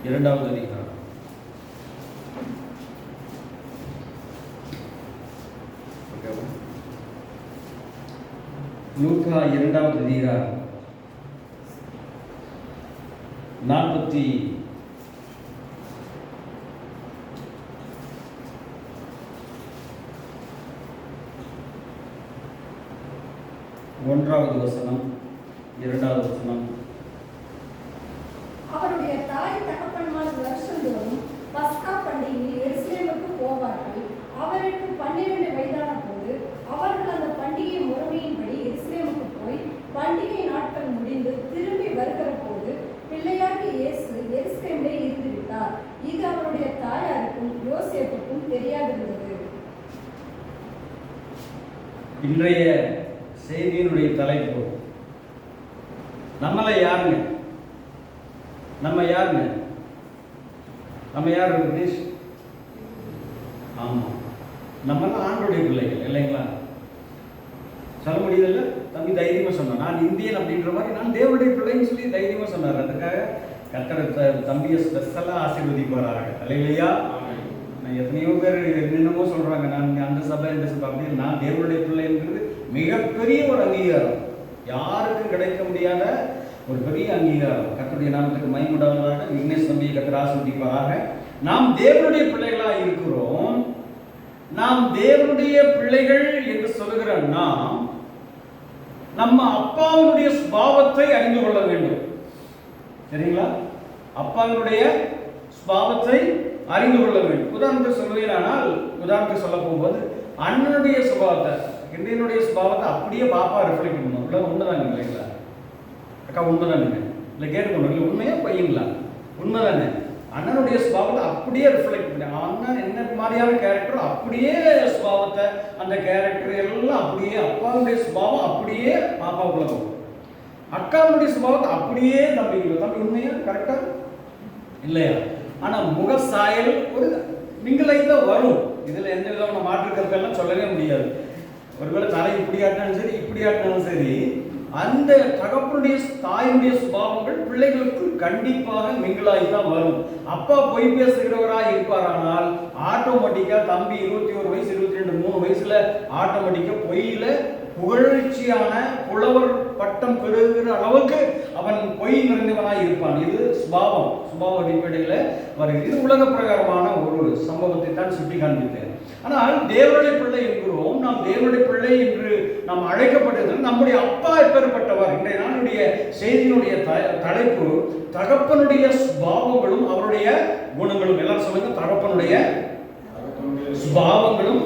இரண்டாவது அதிகாரம். லூக்கா இரண்டாவது அதிகாரம் 41வது வசனம், 2வது வசனம். அவருடைய தாய் தகப்பன்மார் வருஷந்தோறும் பஸ்கா பண்டிகையில் எருசலேமுக்கு போவார்கள். அவருக்கு 12 வயதான போது அவர்கள் அந்த பண்டிகை முறைமையின்படி எருசலேமுக்கு போய் பண்டிகை நாட்கள் முடிந்து திரும்பி வருகிற போது பிள்ளையாகிய இயேசு எருசலேமிலே இருந்து விட்டார். இது அவருடைய தாயாருக்கும் யோசேப்புக்கும் தெரியாதிருந்தது. இன்றைய செய்தியினுடைய தலைப்பு, நம்மளை யாருங்க? நம்ம யாருங்க? நம்ம யார் விக்னேஷ்? ஆமாம், நம்மளாம் ஆண்டோடைய பிள்ளைகள் இல்லைங்களா? சொல்ல முடியுதில்ல? தம்பி தைரியமாக சொன்னான், நான் இந்தியன் அப்படின்ற மாதிரி, நான் தேவனுடைய பிள்ளைன்னு சொல்லி தைரியமாக சொன்னார். அதுக்காக கர்த்தர் தம்பியை ஸ்பெஷலாக ஆசீர்வதிப்பாராக. இல்லையா? நான் எத்தனையோ பேர் என்னென்னமோ சொல்கிறாங்க, நான் அந்த சபை இந்த சபை அப்படின்னு. நான் தேவனுடைய பிள்ளைங்கிறது மிகப்பெரிய ஒரு அங்கீகாரம், யாருக்கும் கிடைக்க முடியாத ஒரு பெரிய அங்கீகாரம். கர்த்தருடைய நாமத்துக்கு மகிமை உண்டாவதாக. விக்னேஷ் தம்பியை கர்த்தர் ஆசீர்வதிப்பாராக. நாம் தேவனுடைய பிள்ளைகளாக இருக்கிறோம். நாம் தேவனுடைய பிள்ளைகள் என்று சொல்லுகிற நாம் நம்ம அப்பாவுடைய சுபாவத்தை அறிந்து கொள்ள வேண்டும். சரிங்களா? அப்பாவுடைய சுபாவத்தை அறிந்து கொள்ள வேண்டும். உதாரணத்துக்கு சொல்லுவீரானால், உதாரணத்துக்கு சொல்ல போகும்போது அண்ணனுடைய சுபாவத்தை, இந்தியனுடைய சுபாவத்தை அப்படியே பாப்பா ரிஃப்ளெக்ட் பண்ணணும். இல்லை உண்மைதாங்க இல்லைங்களா அக்கா? உண்மைதானுங்க இல்லை? கேட்டுக்கணும். இல்லை உண்மையா பையங்களா? உண்மைதானே. அண்ணனுடைய சுபாவத்தை அப்படியே ரிஃப்ளெக்ட் பண்ணி, அண்ணன் என்ன மாதிரியான கேரக்டரோ அப்படியே சுபாவத்தை, அந்த கேரக்டர் எல்லாம் அப்படியே அப்பாவுடைய சுபாவம் அப்படியே பாப்பாவுக்குள்ள போகும். அக்காவுடைய சுபாவத்தை அப்படியே தம்பிக்குள்ள. தம்பி உண்மையா? கரெக்டா இல்லையா? ஆனால் முக சாயல் ஒரு மிங்களை தான் வரும். இதில் எந்த விதமான மாற்று கருத்தெல்லாம் சொல்லவே முடியாது. ஒருவேளை தலை இப்படி ஆட்டினாலும் சரி, இப்படி ஆட்டினாலும் சரி, அந்த தகப்பனுடைய தாயுடைய சுபாவங்கள் பிள்ளைகளுக்கு கண்டிப்பாக மிங்கிளாகி தான் வரும். அப்பா பொய் பேசுகிறவராக இருப்பாரானால் ஆட்டோமேட்டிக்கா தம்பி 21 வயசு 22 3 வயசுல ஆட்டோமேட்டிக்கா பொய்யில புகழ்ச்சியான புலவர் பட்டம் பெறுகிற அளவுக்கு அவன் பொய் நிறைந்தவனாக இருப்பான். இது சுபாவ அடிப்படையில் வருகிறது. இது உலக பிரகாரமான ஒரு சம்பவத்தை தான் சுட்டி காண்பித்தேன். ஆனால் தேவனுடைய பிள்ளை என்கிறோம். நாம் தேவனுடைய பிள்ளை என்று நாம் அழைக்கப்பட்டது. நம்முடைய அப்பா எப்பேற்பட்டவர்? இன்றைய நாளுடைய செய்தியினுடைய தலைப்பு தகப்பனுடைய சுபாவங்களும் அவருடைய குணங்களும். எல்லாரும் சொல்லுங்க, தகப்பனுடைய சுபாவங்களும்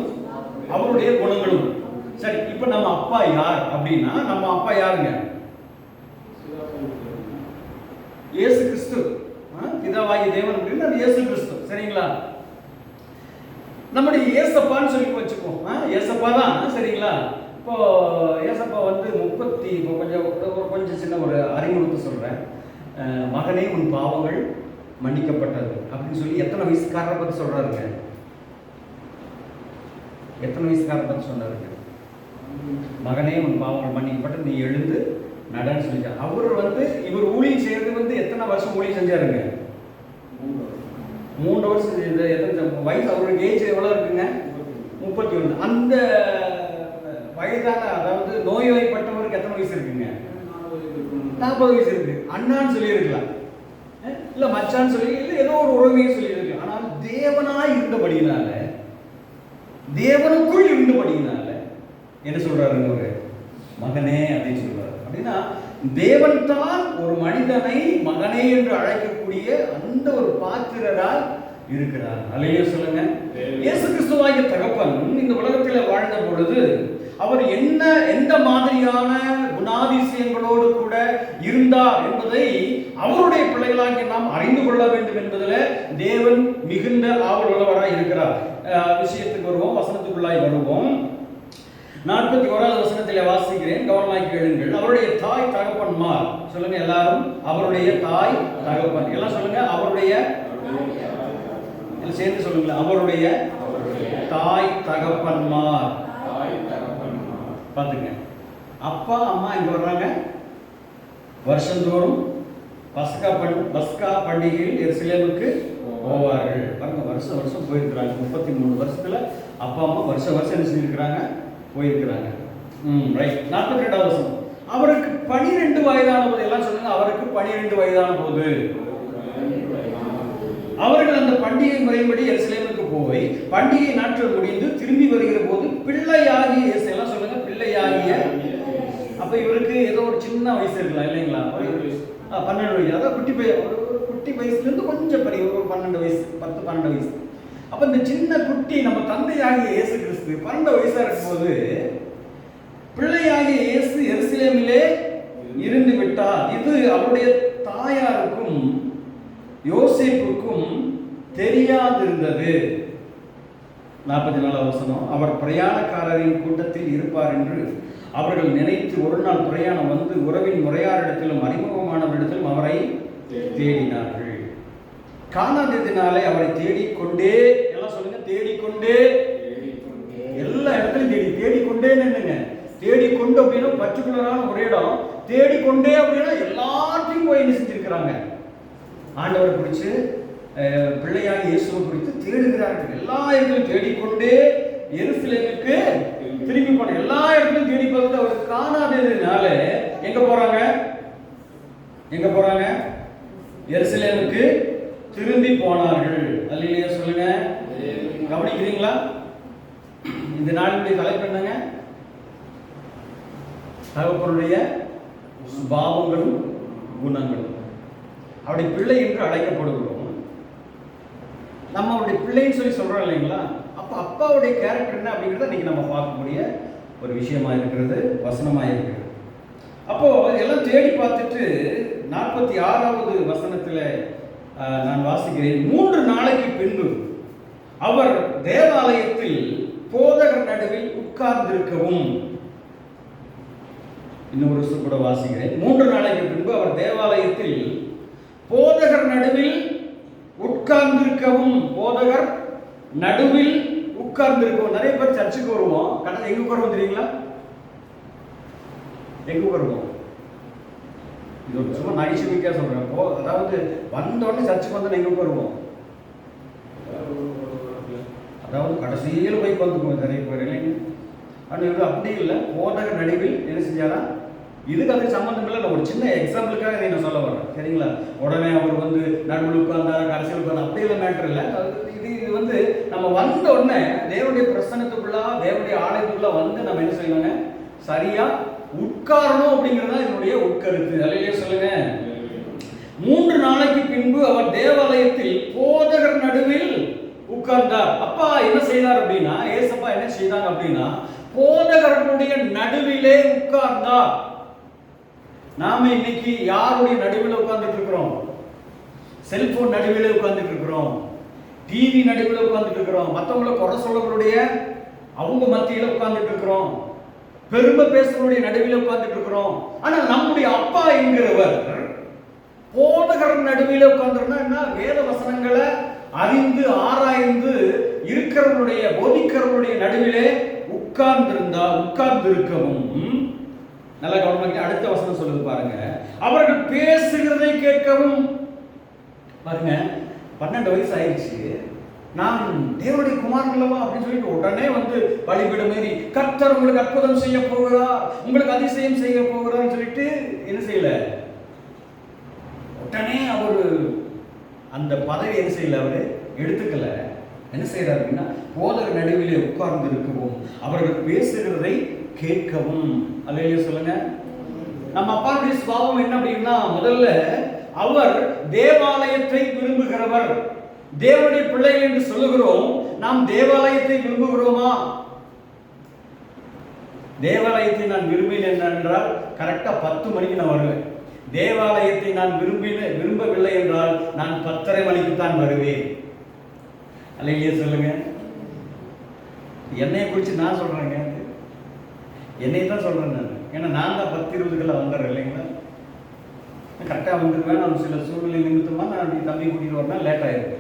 அவருடைய குணங்களும். சரி, இப்ப நம்ம அப்பா யார் அப்படின்னா, நம்ம அப்பா யாருங்க? இயேசு கிறிஸ்து. பிதாவாகிய தேவன் அப்படின்னா இயேசு கிறிஸ்து. சரிங்களா? நம்முடைய ஏசப்பான்னு சொல்லி வச்சுப்போம். ஏசப்பா தான். சரிங்களா? இப்போ ஏசப்பா வந்து கொஞ்சம் சின்ன ஒரு அறிமுகத்தை சொல்றேன். மகனே உன் பாவங்கள் மன்னிக்கப்பட்டது அப்படின்னு சொல்லி எத்தனை வயசுக்காரரை பற்றி சொல்றாருங்க? எத்தனை வயசுக்காரரை பற்றி சொன்னாருங்க? மகனே உன் பாவங்கள் மன்னிக்கப்பட்டது, நீ எழுந்து நடன்னு சொல்லிட்டார். இவர் ஊழியம் செய்யறது எத்தனை வருஷம் ஊழியம் செஞ்சாருங்க? 3 வருஷம். எத்தனை வயசு? அவருக்கு ஏஜ் எவ்வளோ இருக்குங்க? 31. அந்த வயதான, அதாவது நோய்வாய்ப்பட்டவருக்கு எத்தனை வயசு இருக்குங்க? 40 வயசு இருக்கு. அண்ணான்னு சொல்லியிருக்கலாம், இல்லை மச்சான்னு சொல்லி, இல்லை ஏதோ ஒரு உறவையும் சொல்லியிருக்கலாம். ஆனால் தேவனாய் இருந்தபடியினால, தேவனுக்குள் இருந்தபடியினால என்ன சொல்றாருங்க? ஒரு மகனே அப்படின்னு சொல்றாரு. அப்படின்னா தேவன் தான் ஒரு மனிதனை மகனே என்று அழைக்கக்கூடிய அந்த ஒரு பாத்திரரால் இருக்கிறார். அல்லேலூயா சொல்லுங்க. இயேசு கிறிஸ்துவாகிய தகப்பன் இந்த உலகத்தில் வாழ்ந்த பொழுது அவர் எந்த மாதிரியான குணாதிசயங்களோடு கூட இருந்தார் என்பதை அவருடைய பிள்ளைகளாகிய நாம் அறிந்து கொள்ள வேண்டும் என்பதில் தேவன் மிகுந்த ஆவல் உள்ளவராய் இருக்கிறார். விஷயத்துக்கு வருவோம், வசனத்துக்குள்ளாய் வருவோம். 41வது வசனத்தில் வாசிக்கிறேன், கவனமாய் கேளுங்கள். அவருடைய தாய் தகப்பன்மார். சொல்லுங்க எல்லாரும், அவருடைய தாய் தகப்பன். எல்லாம் சொல்லுங்க, அவருடைய. சேர்ந்து சொல்லுங்க, அவருடைய தாய் தகப்பன்மார். பாத்துங்க, அப்பா அம்மா இங்க வர்றாங்க. வருஷந்தோறும் பஸ்கா பண்டிகையில் எருசலேமுக்கு போவார்கள். பாருங்க, வருஷம் வருஷம் போயிருக்கிறாங்க. 33 வருஷத்துல அப்பா அம்மா வருஷம் வருஷம் என்ன செஞ்சிருக்கிறாங்க, போயிருக்கிறாங்க. ரைட். 42வது வசனம். அவருக்கு 12 வயதான போது, எல்லாம் சொல்லுங்க, அவருக்கு 12 வயதான போது அவர்கள் அந்த பண்டிகை முறைப்படி எருசலேமுக்கு போய் பண்டிகை நாட்கள் முடிந்து திரும்பி வருகிற போது பிள்ளையாகிய இயேசு, எல்லாம் சொல்லுங்க, பிள்ளையாகிய. அப்ப இவருக்கு ஏதோ ஒரு சின்ன வயசு இருக்கலாம் இல்லைங்களா, 12 வயசு. அதாவது குட்டி வயசுல இருந்து கொஞ்சம் பெரிய ஒரு 12 வயசு, 10-12 வயசு. அப்ப இந்த சின்ன குட்டி நம்ம தந்தையாகிய இயேசு கிறிஸ்து 12 வயசா இருக்கும்போது பிள்ளையாகிய இயேசு எருசலேமிலே இருந்து விட்டார். இது அவருடைய தாயாருக்கும் யோசேப்புக்கும் தெரியாதிருந்தது. 44வது வசனம். அவர் பிரயாணக்காரரின் கூட்டத்தில் இருப்பார் என்று அவர்கள் நினைத்து ஒரு நாள் பிரயாணம் வந்து உறவின் முறையாரிடத்திலும் அறிமுகமானவரிடத்திலும் அவரை தேடினார்கள். காணாததினாலே அவரை தேடிக்கொண்டே, எல்லாம் சொல்லுங்க, தேடிக்கொண்டே, எல்லா இடத்துலையும் தேடிக்கொண்டே நின்னுங்க. தேடிக்கொண்டு அப்படின்னா பர்டிகுலரான ஒரு இடம், தேடிக்கொண்டே அப்படின்னா எல்லாத்தையும் போய் என்ன செஞ்சிருக்கிறாங்க, ஆண்டவரை குறித்து பிள்ளையாக இயேசுவை குறித்து தேடுகிறார்கள். எல்லா இடத்திலும் தேடிக்கொண்டே எருசலேமுக்கு திரும்பி போன, எல்லா இடத்திலும் தேடி பார்த்து அவர் காணாததுனால எங்க போறாங்க, எருசலேமுக்கு திரும்பி போனார்கள். அல்லேலூயா சொல்லுங்க. கவனிக்கிறீங்களா? இந்த நாளுடைய தலைப்பு என்னங்க? தகப்பனுடைய பாவங்களும் குணங்களும். அவருடைய பிள்ளை என்று அழைக்கப்படுகிறோம். நம்ம அவருடைய பிள்ளைன்னு சொல்லி சொல்றோம் இல்லைங்களா? அப்ப அப்பாவுடைய கேரக்டர் என்ன அப்படிங்கிறத இன்னைக்கு நம்ம பார்க்கக்கூடிய ஒரு விஷயமா இருக்கிறது, வசனமா இருக்கிறது. அப்போ எல்லாம் தேடி பார்த்துட்டு 46வது வசனத்துல நான் வாசிக்கிறேன். 3 நாளைக்கு பின்பு அவர் தேவாலயத்தில் போதகர் நடுவில் உட்கார்ந்திருக்கவும். இன்னொரு கூட வாசிக்கிறேன். 3 நாளைக்கு பின்பு அவர் தேவாலயத்தில் போதகர் நடுவில் உட்கார்ந்திருக்கவும். போதகர் நடுவில் உட்கார்ந்திருக்கவும். நிறைய பேர் சர்ச்சுக்கு வருவோம், எங்க உட்காருவோம் தெரியுங்களா? எங்க உட்காருவோம்? இது ஒரு சும்மா நகைச்சுவைக்கா சொல்றேன். அதாவது வந்தோடனே சர்ச்சுக்கு வந்து எங்க உட்காருவோம்? அதாவது கடைசியில் போய் வந்துக்குவோம் நிறைய பேர் இல்லைங்க. ஆனால் அப்படி இல்லை. போதகர் நடுவில் என்ன செஞ்சாரா? இதுக்கு அதுக்கு சம்பந்தம் இல்லை. நான் ஒரு சின்ன எக்ஸாம்பிளுக்காக இதை நான் சொல்ல வரேன், சரிங்களா? உடனே அவர் வந்து நடுவில் உட்கார்ந்தார், கடைசியில் உட்கார்ந்து, அப்படியெல்லாம் மேட்டர் இல்லை. இது வந்து நம்ம வந்த உடனே தேவனுடைய பிரசன்னத்துக்குள்ள, தேவனுடைய ஆலயத்துக்குள்ள வந்து நம்ம என்ன செய்யணுங்க, சரியா உட்காரணும் அப்படிங்கிறதா என்னுடைய உட்கருத்து. அல்லேலூயா சொல்லுங்க. 3 நாளைக்கு பின்பு அவர் தேவாலயத்தில் போதகர் நடுவில் உட்கார்ந்தார். அப்பா என்ன செய்தார் அப்படின்னா, ஏசப்பா என்ன செய்தாங்க அப்படின்னா, போதகர்களுடைய நடுவிலே உட்கார்ந்தார். நாம இன்னைக்கு யாருடைய நடுவில் உட்கார்ந்துட்டு இருக்கிறோம்? செல்போன் நடுவில் உட்கார்ந்துட்டு இருக்கிறோம், டிவி நடுவில் உட்கார்ந்துட்டு இருக்கிறோம், மற்றவங்களை குறை சொல்லக்கூடிய அவங்க மத்தியில் உட்கார்ந்துட்டு இருக்கிறோம், பெருமை பேசுறவருடைய நடுவில் உட்கார்ந்துட்டு இருக்கிறோம். ஆனா நம்முடைய அப்பா என்கிறவர் போதகர் நடுவில் உட்கார்ந்துருந்தா என்ன? வேத வசனங்களை அறிந்து ஆராய்ந்து இருக்கிறவருடைய போதிக்கிறவருடைய நடுவிலே உட்கார்ந்திருக்கவும். நல்ல கவனமாக அடுத்த வசனம் சொல்லுது பாருங்க. அவர்கள் பேசுகிறதை கேட்கவும். பாருங்க, 12 வயசு ஆயிடுச்சு, நான் தேவனுடைய குமாரங்களவா அப்படின்னு சொல்லிட்டு உடனே வந்து பலிபீடம் ஏறி கர்த்தர் உங்களுக்கு அற்புதம் செய்ய போகிறார், உங்களுக்கு அதிசயம் செய்ய போகிறார்னு சொல்லிட்டு என்ன செய்யல, உடனே அவர் அந்த பதவி என்ன செய்யல, அவரு எடுத்துக்கல. என்ன செய்யறாரு அப்படின்னா, போதகர் நடுவிலே உட்கார்ந்து இருக்கவும் அவர்கள் பேசுகிறதை கேட்கவும். அல்லேலூயா சொல்லுங்க. நம்ம அப்பாவுடைய சுபாவம் என்ன அப்படின்னா, முதல்ல அவர் தேவாலயத்தை விரும்புகிறவர். தேவனுடைய பிள்ளைகள் என்று சொல்லுகிறோம், நாம் தேவாலயத்தை விரும்புகிறோமா? தேவாலயத்தை நான் விரும்பினேன் என்றால் கரெக்டா 10 மணிக்கு நான் வருவேன். தேவாலயத்தை நான் விரும்பவில்லை என்றால் நான் 10:30 மணிக்கு தான் வருவேன். அல்லேலூயா சொல்லுங்க. என்னைய குறித்து நான் சொல்றேங்க, என்னை தான் சொல்றேன் நான். ஏன்னா நான் தான் 10-20 வந்துடுறேன் இல்லைங்களா? கரெக்டாக வந்துடுவேன். நான் சில சூழ்நிலை நிமித்தமாக நான் அப்படி தம்பி கூட்டிட்டு வரேன்னா லேட் ஆயிருக்கு.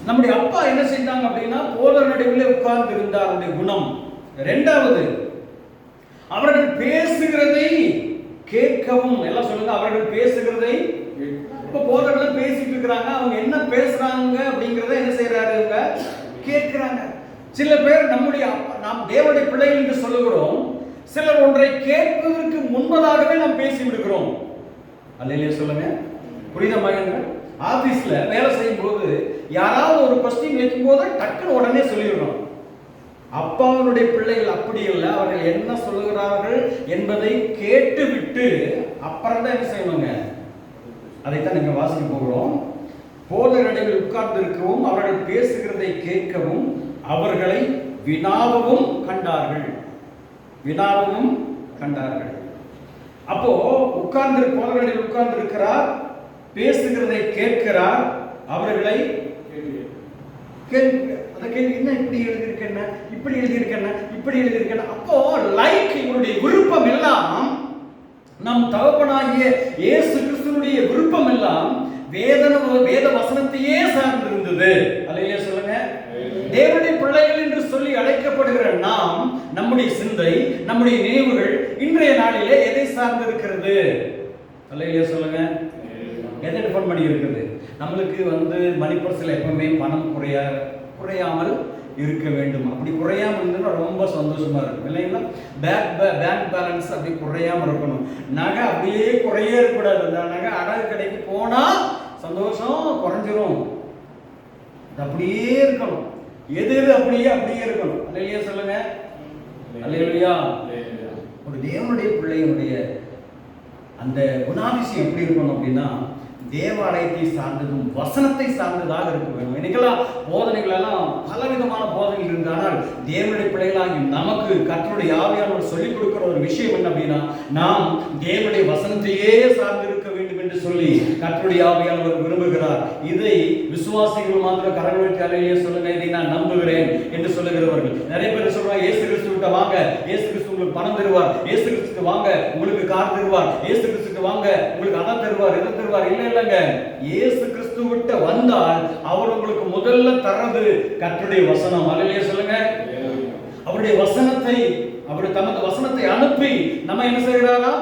நம்முடைய அப்பா என்ன செய்தாங்க அப்படின்னா, போதகர் நடுவில் உட்கார்ந்து இருந்தார். அவருடைய குணம். 2வது, அவர்கள் பேசுகிறதை கேட்கவும். எல்லாம் சொல்லுங்க, அவர்கள் பேசுகிறதை. இப்ப போதகர்கள் பேசிட்டு இருக்கிறாங்க, அவங்க என்ன பேசுறாங்க அப்படிங்கறத என்ன செய்யறாரு, இவங்க கேட்கிறாங்க. சில பேர் நாம் தேவனுடைய பிள்ளைகள் என்று சொல்லுகிறோம், சிலர் ஒன்றை கேட்பதற்கு முன்பதாகவே நாம் பேசி விடுகிறோம். அல்லேலூயா சொல்லுங்க. புரியுத மகன்கள்? ஆபீஸ்ல வேலை செய்யும் போது யாராவது ஒரு கொஸ்டின் வைக்கும் போது டக்குன்னு உடனே சொல்லிடுறோம். அப்பாவுடைய பிள்ளைகள் அப்படி இல்லை, அவர்கள் என்ன சொல்லுகிறார்கள் என்பதை கேட்டு விட்டு அப்புறம் தான் என்ன செய்யணுங்க, அதைத்தான் நீங்க வாசிக்க போகிறோம். போதகர்கள் உட்கார்ந்து இருக்கவும், அவர்கள் பேசுகிறதை கேட்கவும், அவர்களை வினாவும் கண்டார்கள். வினாவும் கண்டார்கள். அப்போ போதகர்கள் உட்கார்ந்து இருக்கிறார், பேசுகிறதை கேட்கிறார், அவர்களை என்ன இப்படி எழுதியிருக்கேன், இப்படி எழுதியிருக்கேன், இப்படி எழுதியிருக்கேன். அப்போ லைக் இவருடைய விருப்பம் எல்லாம் நம் தகப்பனாகிய இயேசு கிறிஸ்துவினுடைய விருப்பம் எல்லாம் வேத வசனத்தையே சார்ந்திருந்தது. அல்லேலூயா சொல்லுங்க. தேவனுடைய பிள்ளைகள் என்று சொல்லி அழைக்கப்படுகிற நாம், நம்முடைய சிந்தை, நம்முடைய நினைவுகள் இன்றைய நாளிலே எதை சார்ந்து இருக்கிறது? அல்லேலூயா சொல்லுங்க. எதை டிபெண்ட் பண்ணி இருக்குது? நம்மளுக்கு மணிப்பர்சில் எப்பவுமே பணம் குறையாமல் இருக்க வேண்டும். அப்படி குறையாம இருந்ததுன்னா ரொம்ப சந்தோஷமா இருக்கும் இல்லைங்களா? பேங்க் பேலன்ஸ் அப்படி குறையாம இருக்கணும். நகை அப்படியே குறையே இருக்கக்கூடாது. அந்த நகை அடகு கடைக்கு போனா சந்தோஷம் குறைஞ்சிரும். அப்படியே இருக்கணும். எது அப்படியே இருக்கணும். அல்லேலூயா சொல்லுங்க. அல்லேலூயா. ஒரு தேவனுடைய பிள்ளையினுடைய அந்த குணாதிசயம் எப்படி இருக்கணும் அப்படின்னா, தேவாலயத்தை சார்ந்ததும் வசனத்தை சார்ந்ததாக இருக்க வேண்டும். இன்னைக்கெல்லாம் போதனைகள் எல்லாம் பலவிதமான போதனைகள் இருந்தால், தேவனுடைய பிள்ளைகளாகி நமக்கு கர்த்தருடைய ஆவியானவர் சொல்லிக் கொடுக்கிற ஒரு விஷயம் என்ன அப்படின்னா, நாம் தேவனுடைய வசனத்தையே சார்ந்து இருக்க வேண்டும் என்று சொல்லி கர்த்தருடைய ஆவியானவர் விரும்புகிறார். இதை விசுவாசிகள் மாத்திரம் கரங்களுக்கு அலையிலே சொல்லுங்க, இதை நான் நம்புகிறேன் என்று சொல்லுகிறவர்கள் நிறைய பேர் சொல்றாங்க, இயேசு கிறிஸ்துவிட்ட வாங்க, இயேசு கிறிஸ்து உங்களுக்கு பணம் தருவார், இயேசு கிறிஸ்துக்கு வாங்க உங்களுக்கு கார் தருவார், இயேசு கிறிஸ்துக்கு வாங்க உங்களுக்கு அதை தருவார், இதை தருவார். இல்ல இல்லங்க, இயேசு கிறிஸ்து விட்டு வந்தால் அவர் உங்களுக்கு முதல்ல தரது கர்த்தருடைய வசனம். அல்லேலூயா சொல்லுங்க. அவருடைய வசனத்தை, அவர் தமது வசனத்தை அனுப்பி நம்ம என்ன செய்கிறாரா,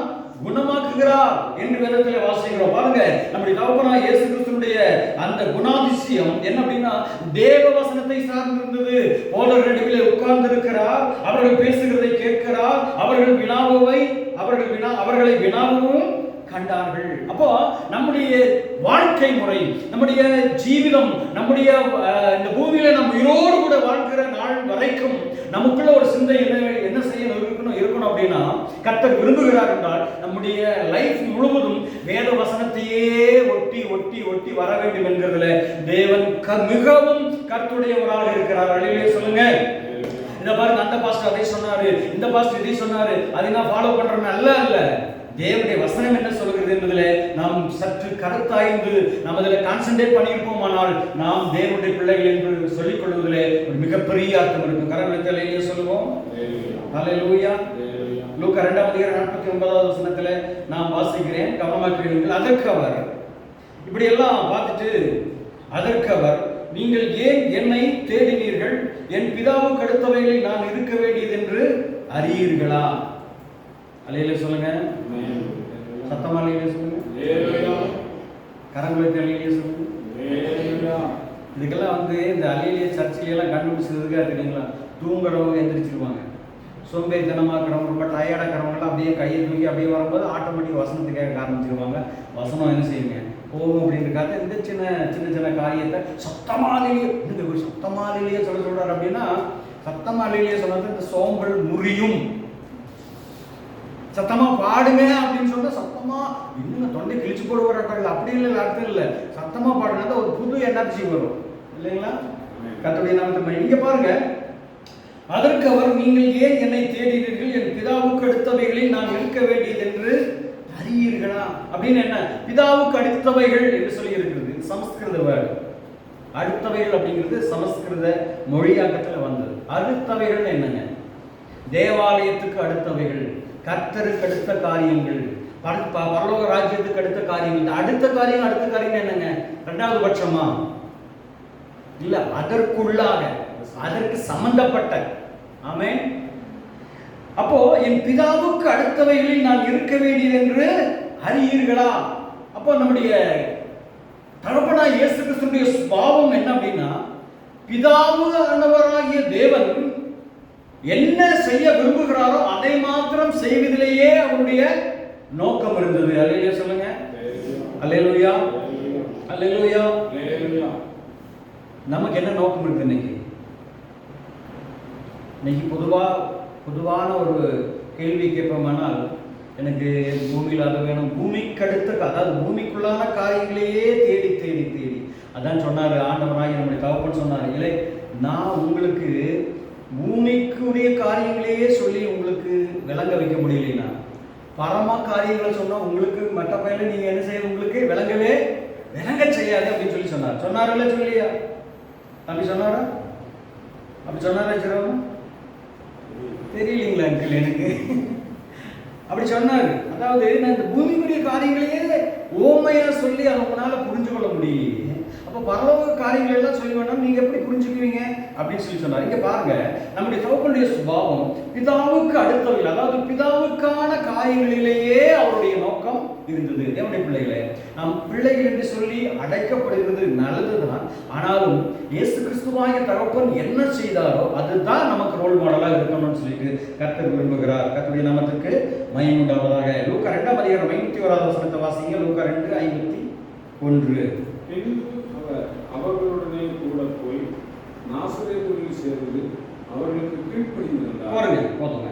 குணமாக்குகிறார் என்று வேதத்தில் வாசிக்கிறோம். பாருங்க, நம்முடைய தகப்பனாகிய இயேசு கிறிஸ்துவினுடைய அந்த குணாதிசயம் என்ன அப்படின்னா, தேவ வசனத்தை சார்ந்திருந்தது. போதகர்களிடையே உட்கார்ந்து இருக்கிறார், அவர்கள் பேசுகிறதை கேட்கிறார், அவர்களை வினாவும் கண்டார்கள். அப்போ நம்முடைய வாழ்க்கை முறை, நம்முடைய ஜீவிதம், நம்முடைய இந்த பூமியில நம்ம உயிரோடு கூட வாழ்கிற நாள் வரைக்கும் நமக்குள்ள ஒரு சிந்தை என்ன செய்யணும் இருக்கணும் அப்படின்னா, கர்த்தர் விரும்புகிறார் என்றால் நம்முடைய லைஃப் முழுவதும் வேத வசனத்தையே ஒட்டி ஒட்டி ஒட்டி வர வேண்டும் என்கிறதுல தேவன் மிகவும் கர்த்தருடையவராக இருக்கிறார். அல்லேலூயா சொல்லுங்க. இந்த பாருங்க, அந்த பாஸ்டர் அதை சொன்னாரு, இந்த பாஸ்டர் இதை சொன்னாரு, அதை நான் ஃபாலோ பண்றேன்னு அல்ல. தேவனுடைய வசனம் என்ன சொல்கிறது என்பதில் நாம் சற்று கருத்தாய்ந்து நாம் அதில் கான்சென்ட்ரேட் பண்ணியிருப்போமானால் நாம் தேவனுடைய பிள்ளைகள் என்று சொல்லிக் கொள்வதிலே ஒரு மிகப்பெரிய அர்த்தம் இருக்கும். கரங்களை சொல்லுவோம். அல்லேலூயா. லூக்கா 2:49 நான் வாசிக்கிறேன், கவனமாக கேளுங்கள். அதற்கு அவர் இப்படி எல்லாம் பார்த்துட்டு, அதற்கு அவர், நீங்கள் ஏன் என்னை தேடினீர்கள்? என் பிதாவுக்கு அடுத்தவைகளில் நான் இருக்க வேண்டியது என்று அறியீர்களா? அல்லேலூயா சொல்லுங்க. சத்தமா அல்லேலூயா சொல்லுங்க. கரங்களை அல்லேலூயா சொல்லுங்க. இதுக்கெல்லாம் இந்த அல்லேலூயா சர்ச்சில எல்லாம் கண்டுபிடிச்சதுக்காக தெரியுங்களா? தூங்குறவங்க எந்திரிச்சிருவாங்க, சோம்பேறித்தனமாக்குறவங்க, ரொம்ப டயர்டாக்கிறவங்களாம் அப்படியே கையை தூக்கி அப்படியே வரும்போது ஆட்டோமேட்டிக் வசனத்தை கேட்க ஆரம்பிச்சிருவாங்க. வசனம் என்ன செய்யுங்க போகும் அப்படின்றக்காக இந்த சின்ன காரியத்தை சத்தமாலேயே சொல்றாரு அப்படின்னா, சத்தமாலேயே சொன்னது இந்த சோம்பல் முறியும். சத்தமா பாடுங்க அப்படின்னு சொன்னா சத்தமா இன்னும் தொண்டை கிழிச்சு போடுவார்கள். அப்படி இல்லை, அர்த்தம் இல்லை. சத்தமா பாடுனா ஒரு புது எனர்ஜி வரும் இல்லைங்களா? கர்த்தருடைய நாமத்தில் இங்க பாருங்க, அதற்கு அவர், நீங்கள் ஏன் என்னை தேடினீர்கள்? என் பிதாவுக்கு அடுத்தவைகளில் நான் இருக்க வேண்டியது என்று அறியீர்களா? அப்படின்னு என்ன, பிதாவுக்கு அடுத்தவைகள் என்று சொல்லி இருக்கிறது. சமஸ்கிருத வேர்டு. அடுத்தவைகள் அப்படிங்கிறது சமஸ்கிருத மொழியாக்கத்தில் வந்தது. அடுத்தவைகள் என்னங்க? தேவாலயத்துக்கு அடுத்தவைகள், கர்த்தருக்கு அடுத்த காரியங்கள், பரலோக ராஜ்யத்துக்கு அடுத்த காரியங்கள். அடுத்த காரியம் என்னங்க? இரண்டாவது பட்சமா இல்ல, அதற்குள்ளாக, அதற்கு சம்பந்தப்பட்ட. ஆமென். அப்போ என் பிதாவுக்கு அடுத்தவைகளில் நான் இருக்க வேண்டியது என்று அறியீர்களா? அப்போ நம்முடைய தகப்பனாய் இயேசு கிறிஸ்துவினுடைய சுபாவம் என்ன அப்படின்னா, பிதாவானவராகிய தேவன் என்ன செய்ய விரும்புகிறாரோ அதை மாத்திரம் செய்வதிலேயே அவருடைய நோக்கம் இருந்தது. அல்லேலூயா சொல்லுங்க. அல்லேலூயா, அல்லேலூயா. நமக்கு என்ன நோக்கம் இருக்கு இன்னைக்கு? இன்னைக்கு பொதுவான ஒரு கேள்வி கேட்போமானால், எனக்கு பூமியில் அது வேணும், பூமிக்கு அடுத்த, அதாவது பூமிக்குள்ளான காரியங்களையே தேடி தேடி தேடி. அதான் சொன்னார் ஆண்டவராகி நம்முடைய தகப்பன் சொன்னார், இல்லை நான் உங்களுக்கு பூமிக்குரிய காரியங்களையே சொல்லி உங்களுக்கு விளங்க வைக்க முடியலைன்னா, பரமா காரியங்களை சொன்னால் உங்களுக்கு மற்ற பையனை நீங்கள் என்ன செய்ய, உங்களுக்கு விளங்க செய்யாது அப்படின்னு சொல்லி சொன்னார். சொன்னார்ல சொல்லியா? அப்படி சொன்னாரா? அப்படி சொன்னாரா? சிரமம் தெரியலீங்களா அங்கிள் எனக்கு? அப்படி சொன்னாரு. அதாவது நான் இந்த பூமிக்குரிய காரியங்களையே ஓமையா சொல்லி அதை உங்களால புரிஞ்சு கொள்ள முடியும். அப்போ பரலோக காரியங்கள் எல்லாம் சொல்லி வேணாம் நீங்க எப்படி புரிஞ்சுக்குவீங்க அப்படின்னு சொல்லி சொன்னார். இங்க பாருங்க, நம்முடைய தகப்பனுடைய சுபாவம் பிதாவுக்கு அடுத்தவர்கள், அதாவது பிதாவுக்கான காரியங்களிலேயே அவருடைய நோக்கம் இருந்தது. என்னுடைய பிள்ளைகளே, நாம் பிள்ளைகள் என்று சொல்லி அடைக்கப்படுகிறது நல்லதுதான். ஆனாலும் இயேசு கிறிஸ்துவாகிய தகப்பன் என்ன செய்தாரோ அதுதான் நமக்கு ரோல் மாடலாக இருக்கணும்னு சொல்லிட்டு கர்த்தர் விரும்புகிறார். கர்த்தருடைய நாமத்துக்கு மகிமை உண்டாவதாக. லூக்கா 2ஆம் அதிகாரம் 51வது வசனத்தை வாசிங்க. லூக்கா 2:51. அவர்களுடனே கூட போய் நாசரேத்தில் சேர்ந்து அவர்களுக்கு கீழ்ப்படிந்திருந்தார். பாருங்க, போதுங்க.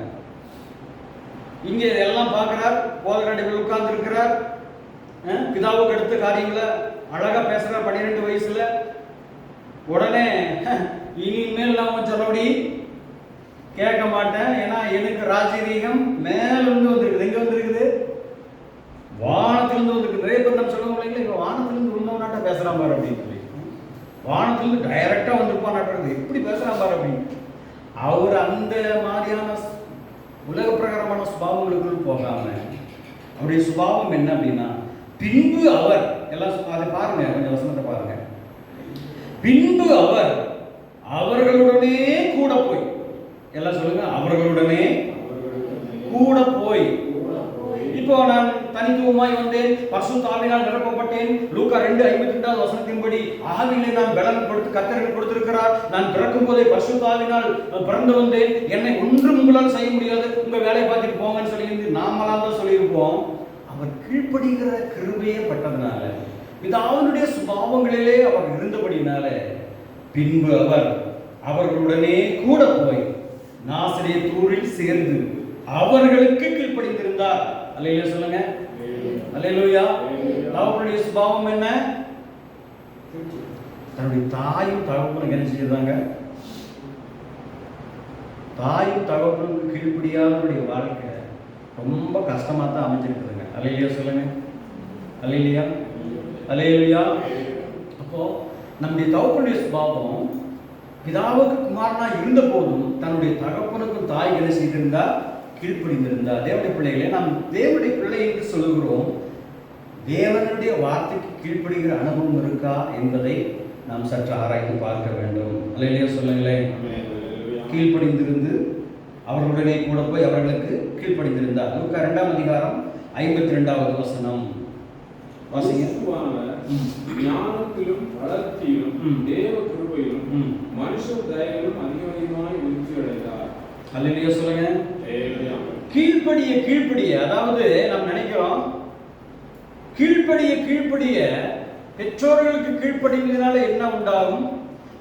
இங்க எல்லாம் பார்க்கிறார், போதகர்கள் உட்கார்ந்து இருக்கிறார், பிதாவுக்கு அடுத்த காரியங்களை அழகா பேசுறார். 12 வயசுல உடனே இனிமேல் நான் சொன்னபடி கேட்க மாட்டேன், ஏன்னா எனக்கு ராஜரீகம் மேல இருந்து வந்திருக்குது. எங்க வந்திருக்குது? வானத்திலிருந்து வந்திருக்கு. நிறைய பேர் நம்ம சொல்லுவோம் இல்லைங்களா, இவன் வானத்திலிருந்து விழுந்தவனாட்ட பேசுறான் பாரு அப்படின்னு சொல்லி. வானத்திலிருந்து டைரக்டா வந்திருப்பான், எப்படி பேசுறான் பாரு அப்படின்னு. அவர் அந்த மாதிரியான உலக பிரகாரமான சுபாவங்களுக்குள் போகாம, அவருடைய சுபாவம் என்ன அப்படின்னா, பின்பு அவர் எல்லாம் அதை பாருங்க, கொஞ்சம் வசனத்தை பாருங்க. பின்பு அவர் அவர்களுடனே கூட போய், எல்லாம் சொல்லுங்க, அவர்களுடனே கூட போய். இப்போ நான் தனித்துவமாய் வந்தேன், பரிசுத்த ஆவியினால் நிரப்பப்பட்டேன். லூக்கா 2:52 வசனத்தின்படி ஆவியிலே நான் பலன் கொடுத்து கர்த்தர் கொடுத்திருக்கிறார். நான் பிறக்கும் போதே பரிசுத்த ஆவியினால் பிறந்து வந்தேன், என்னை ஒன்றும் உங்களால் செய்ய முடியாது, உங்க வேலையை பார்த்துட்டு போங்கன்னு சொல்லி நாமலாம் தான் சொல்லியிருப்போம். அவர் கீழ்ப்படுகிற கிருபையே பட்டதுனால, பிதாவினுடைய சுபாவங்களிலே அவர் இருந்தபடினால, பின்பு அவர் அவர்களுடனே கூட போய் நாசரேத்தூரில் சேர்ந்து அவர்களுக்கு கீழ்ப்படிந்திருந்தார். அல்லேலூயா சொல்லுங்க. அல்லேலூயா. அவருடைய சுபாவம் என்ன? தன்னுடைய தாயும் தகப்பனுக்கு என்ன செய்யறாங்க? தாயும் தகப்பனுக்கு கீழ்ப்படியாதவருடைய வாழ்க்கை ரொம்ப கஷ்டமா தான் அமைஞ்சிருக்குதுங்க. அல்லேலூயா சொல்லுங்க. அல்லேலூயா, அல்லேலூயா. அப்போ நம்முடைய தகப்பனுடைய சுபாவம் பிதாவுக்கு குமாரனா இருந்த போதும் தன்னுடைய தகப்பனுக்கும் தாய் என்ன செய்திருந்தா? கீழ்ப்படிந்திருந்தார். தேவனுடைய பிள்ளைகளே, நாம் தேவனுடைய பிள்ளை என்று சொல்லுகிறோம். தேவனுடைய வார்த்தைக்கு கீழ்ப்படுகிற அனுபவம் இருக்கா என்பதை நாம் சற்று ஆராய்ந்து பார்க்க வேண்டும். அல்லேலூயா சொல்லுங்களேன். கீழ்ப்படிந்திருந்து அவர்களுடனே கூட போய் அவர்களுக்கு கீழ்ப்படிந்திருந்தார். லூக்கா 2ஆம் அதிகாரம் 52வது வசனம் வாசிங்க. ஞானத்திலும் வளர்ச்சியிலும் தேவ கிருபையிலும் மனுஷ தயவிலும் அதிகமாய் விருத்தி அடைந்தார். அல்லேலூயா சொல்லுங்க. கீழ்ப்படிய, அதாவது நாம் நினைக்கிறோம் கீழ்ப்படிய பெற்றோர்களுக்கு கீழ்ப்படிவதனால என்ன உண்டாகும்,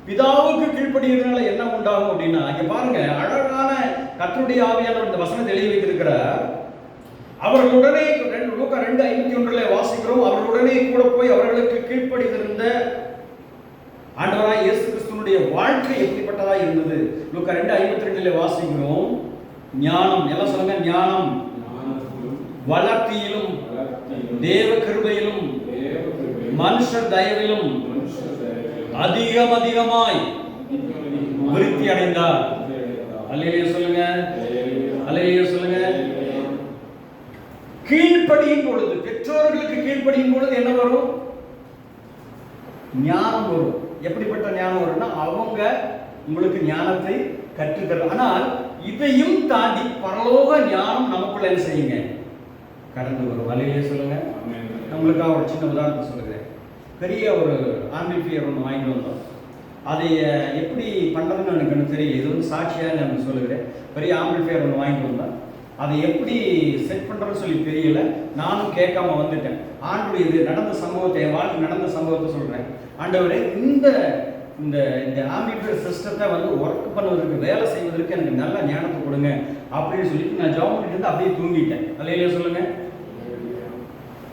பிதாவுக்கு கீழ்ப்படிவதனால என்ன உண்டாகும் அப்படின்னா, இங்க பாருங்க, அழகான கர்த்தருடைய ஆவியானவர் இந்த வசனத்தை எழுதி வைத்திருக்கிறார். அவர்களுடனே லூக்கா 2:51 வாசிக்கிறோம். அவர்களுடனே கூட போய் அவர்களுக்கு கீழ்ப்படிந்திருந்த ஆண்டவராய் இயேசு கிறிஸ்துவினுடைய வாழ்க்கை எப்படிப்பட்டதா இருந்தது? லூக்கா 2:52 வாசிக்கிறோம். ஞானம், எல்லாம் சொல்லுங்க, ஞானம், வளர்ச்சியிலும் தேவ கிருபையிலும் மனுஷ தயவிலும் அதிகமாய் விருத்தி அடைந்தார். அல்லேலூயா சொல்லுங்க. அல்லேலூயா சொல்லுங்க. கீழ்ப்படியும் பொழுது, பெற்றோர்களுக்கு கீழ்ப்படியும் பொழுது என்ன வரும்? ஞானம் வரும். எப்படிப்பட்ட ஞானம் வரும்னா, அவங்க உங்களுக்கு ஞானத்தை கற்றுத்தர. ஆனால் இதையும் தாண்டி பரலோக ஞானம் நமக்குள்ள என்ன செய்யுங்க, கடந்து வரும். அல்லேலூயா சொல்லுங்க. நம்மளுக்காக ஒரு சின்ன உதாரணத்தை சொல்லுகிறேன். பெரிய ஒரு ஆம்பிளிஃபையர் ஒன்று வாங்கிட்டு வந்தோம். அதை எப்படி பண்ணுறதுன்னு எனக்கு தெரியல. இது வந்து சாட்சியாக நான் சொல்லுகிறேன். பெரிய ஆம்பிளிஃபையர் ஒன்று வாங்கிட்டு வந்தேன். அதை எப்படி செட் பண்ணுறதுன்னு சொல்லி தெரியல. நானும் கேட்காம வந்துட்டேன். ஆண்டுடைய இது நடந்த சம்பவத்தை, என் வாழ்க்கை நடந்த சம்பவத்தை சொல்கிறேன். ஆண்டவரே, இந்த இந்த இந்த ஆம்பிளிஃபையர் சிஸ்டத்தை வந்து ஒர்க் பண்ணுவதற்கு, வேலை செய்வதற்கு எனக்கு நல்ல ஞானத்தை கொடுங்க அப்படின்னு சொல்லிட்டு நான் ஜெபம் பண்ணிட்டு இருந்து அப்படியே தூங்கிட்டேன். அல்லேலூயா சொல்லுங்க.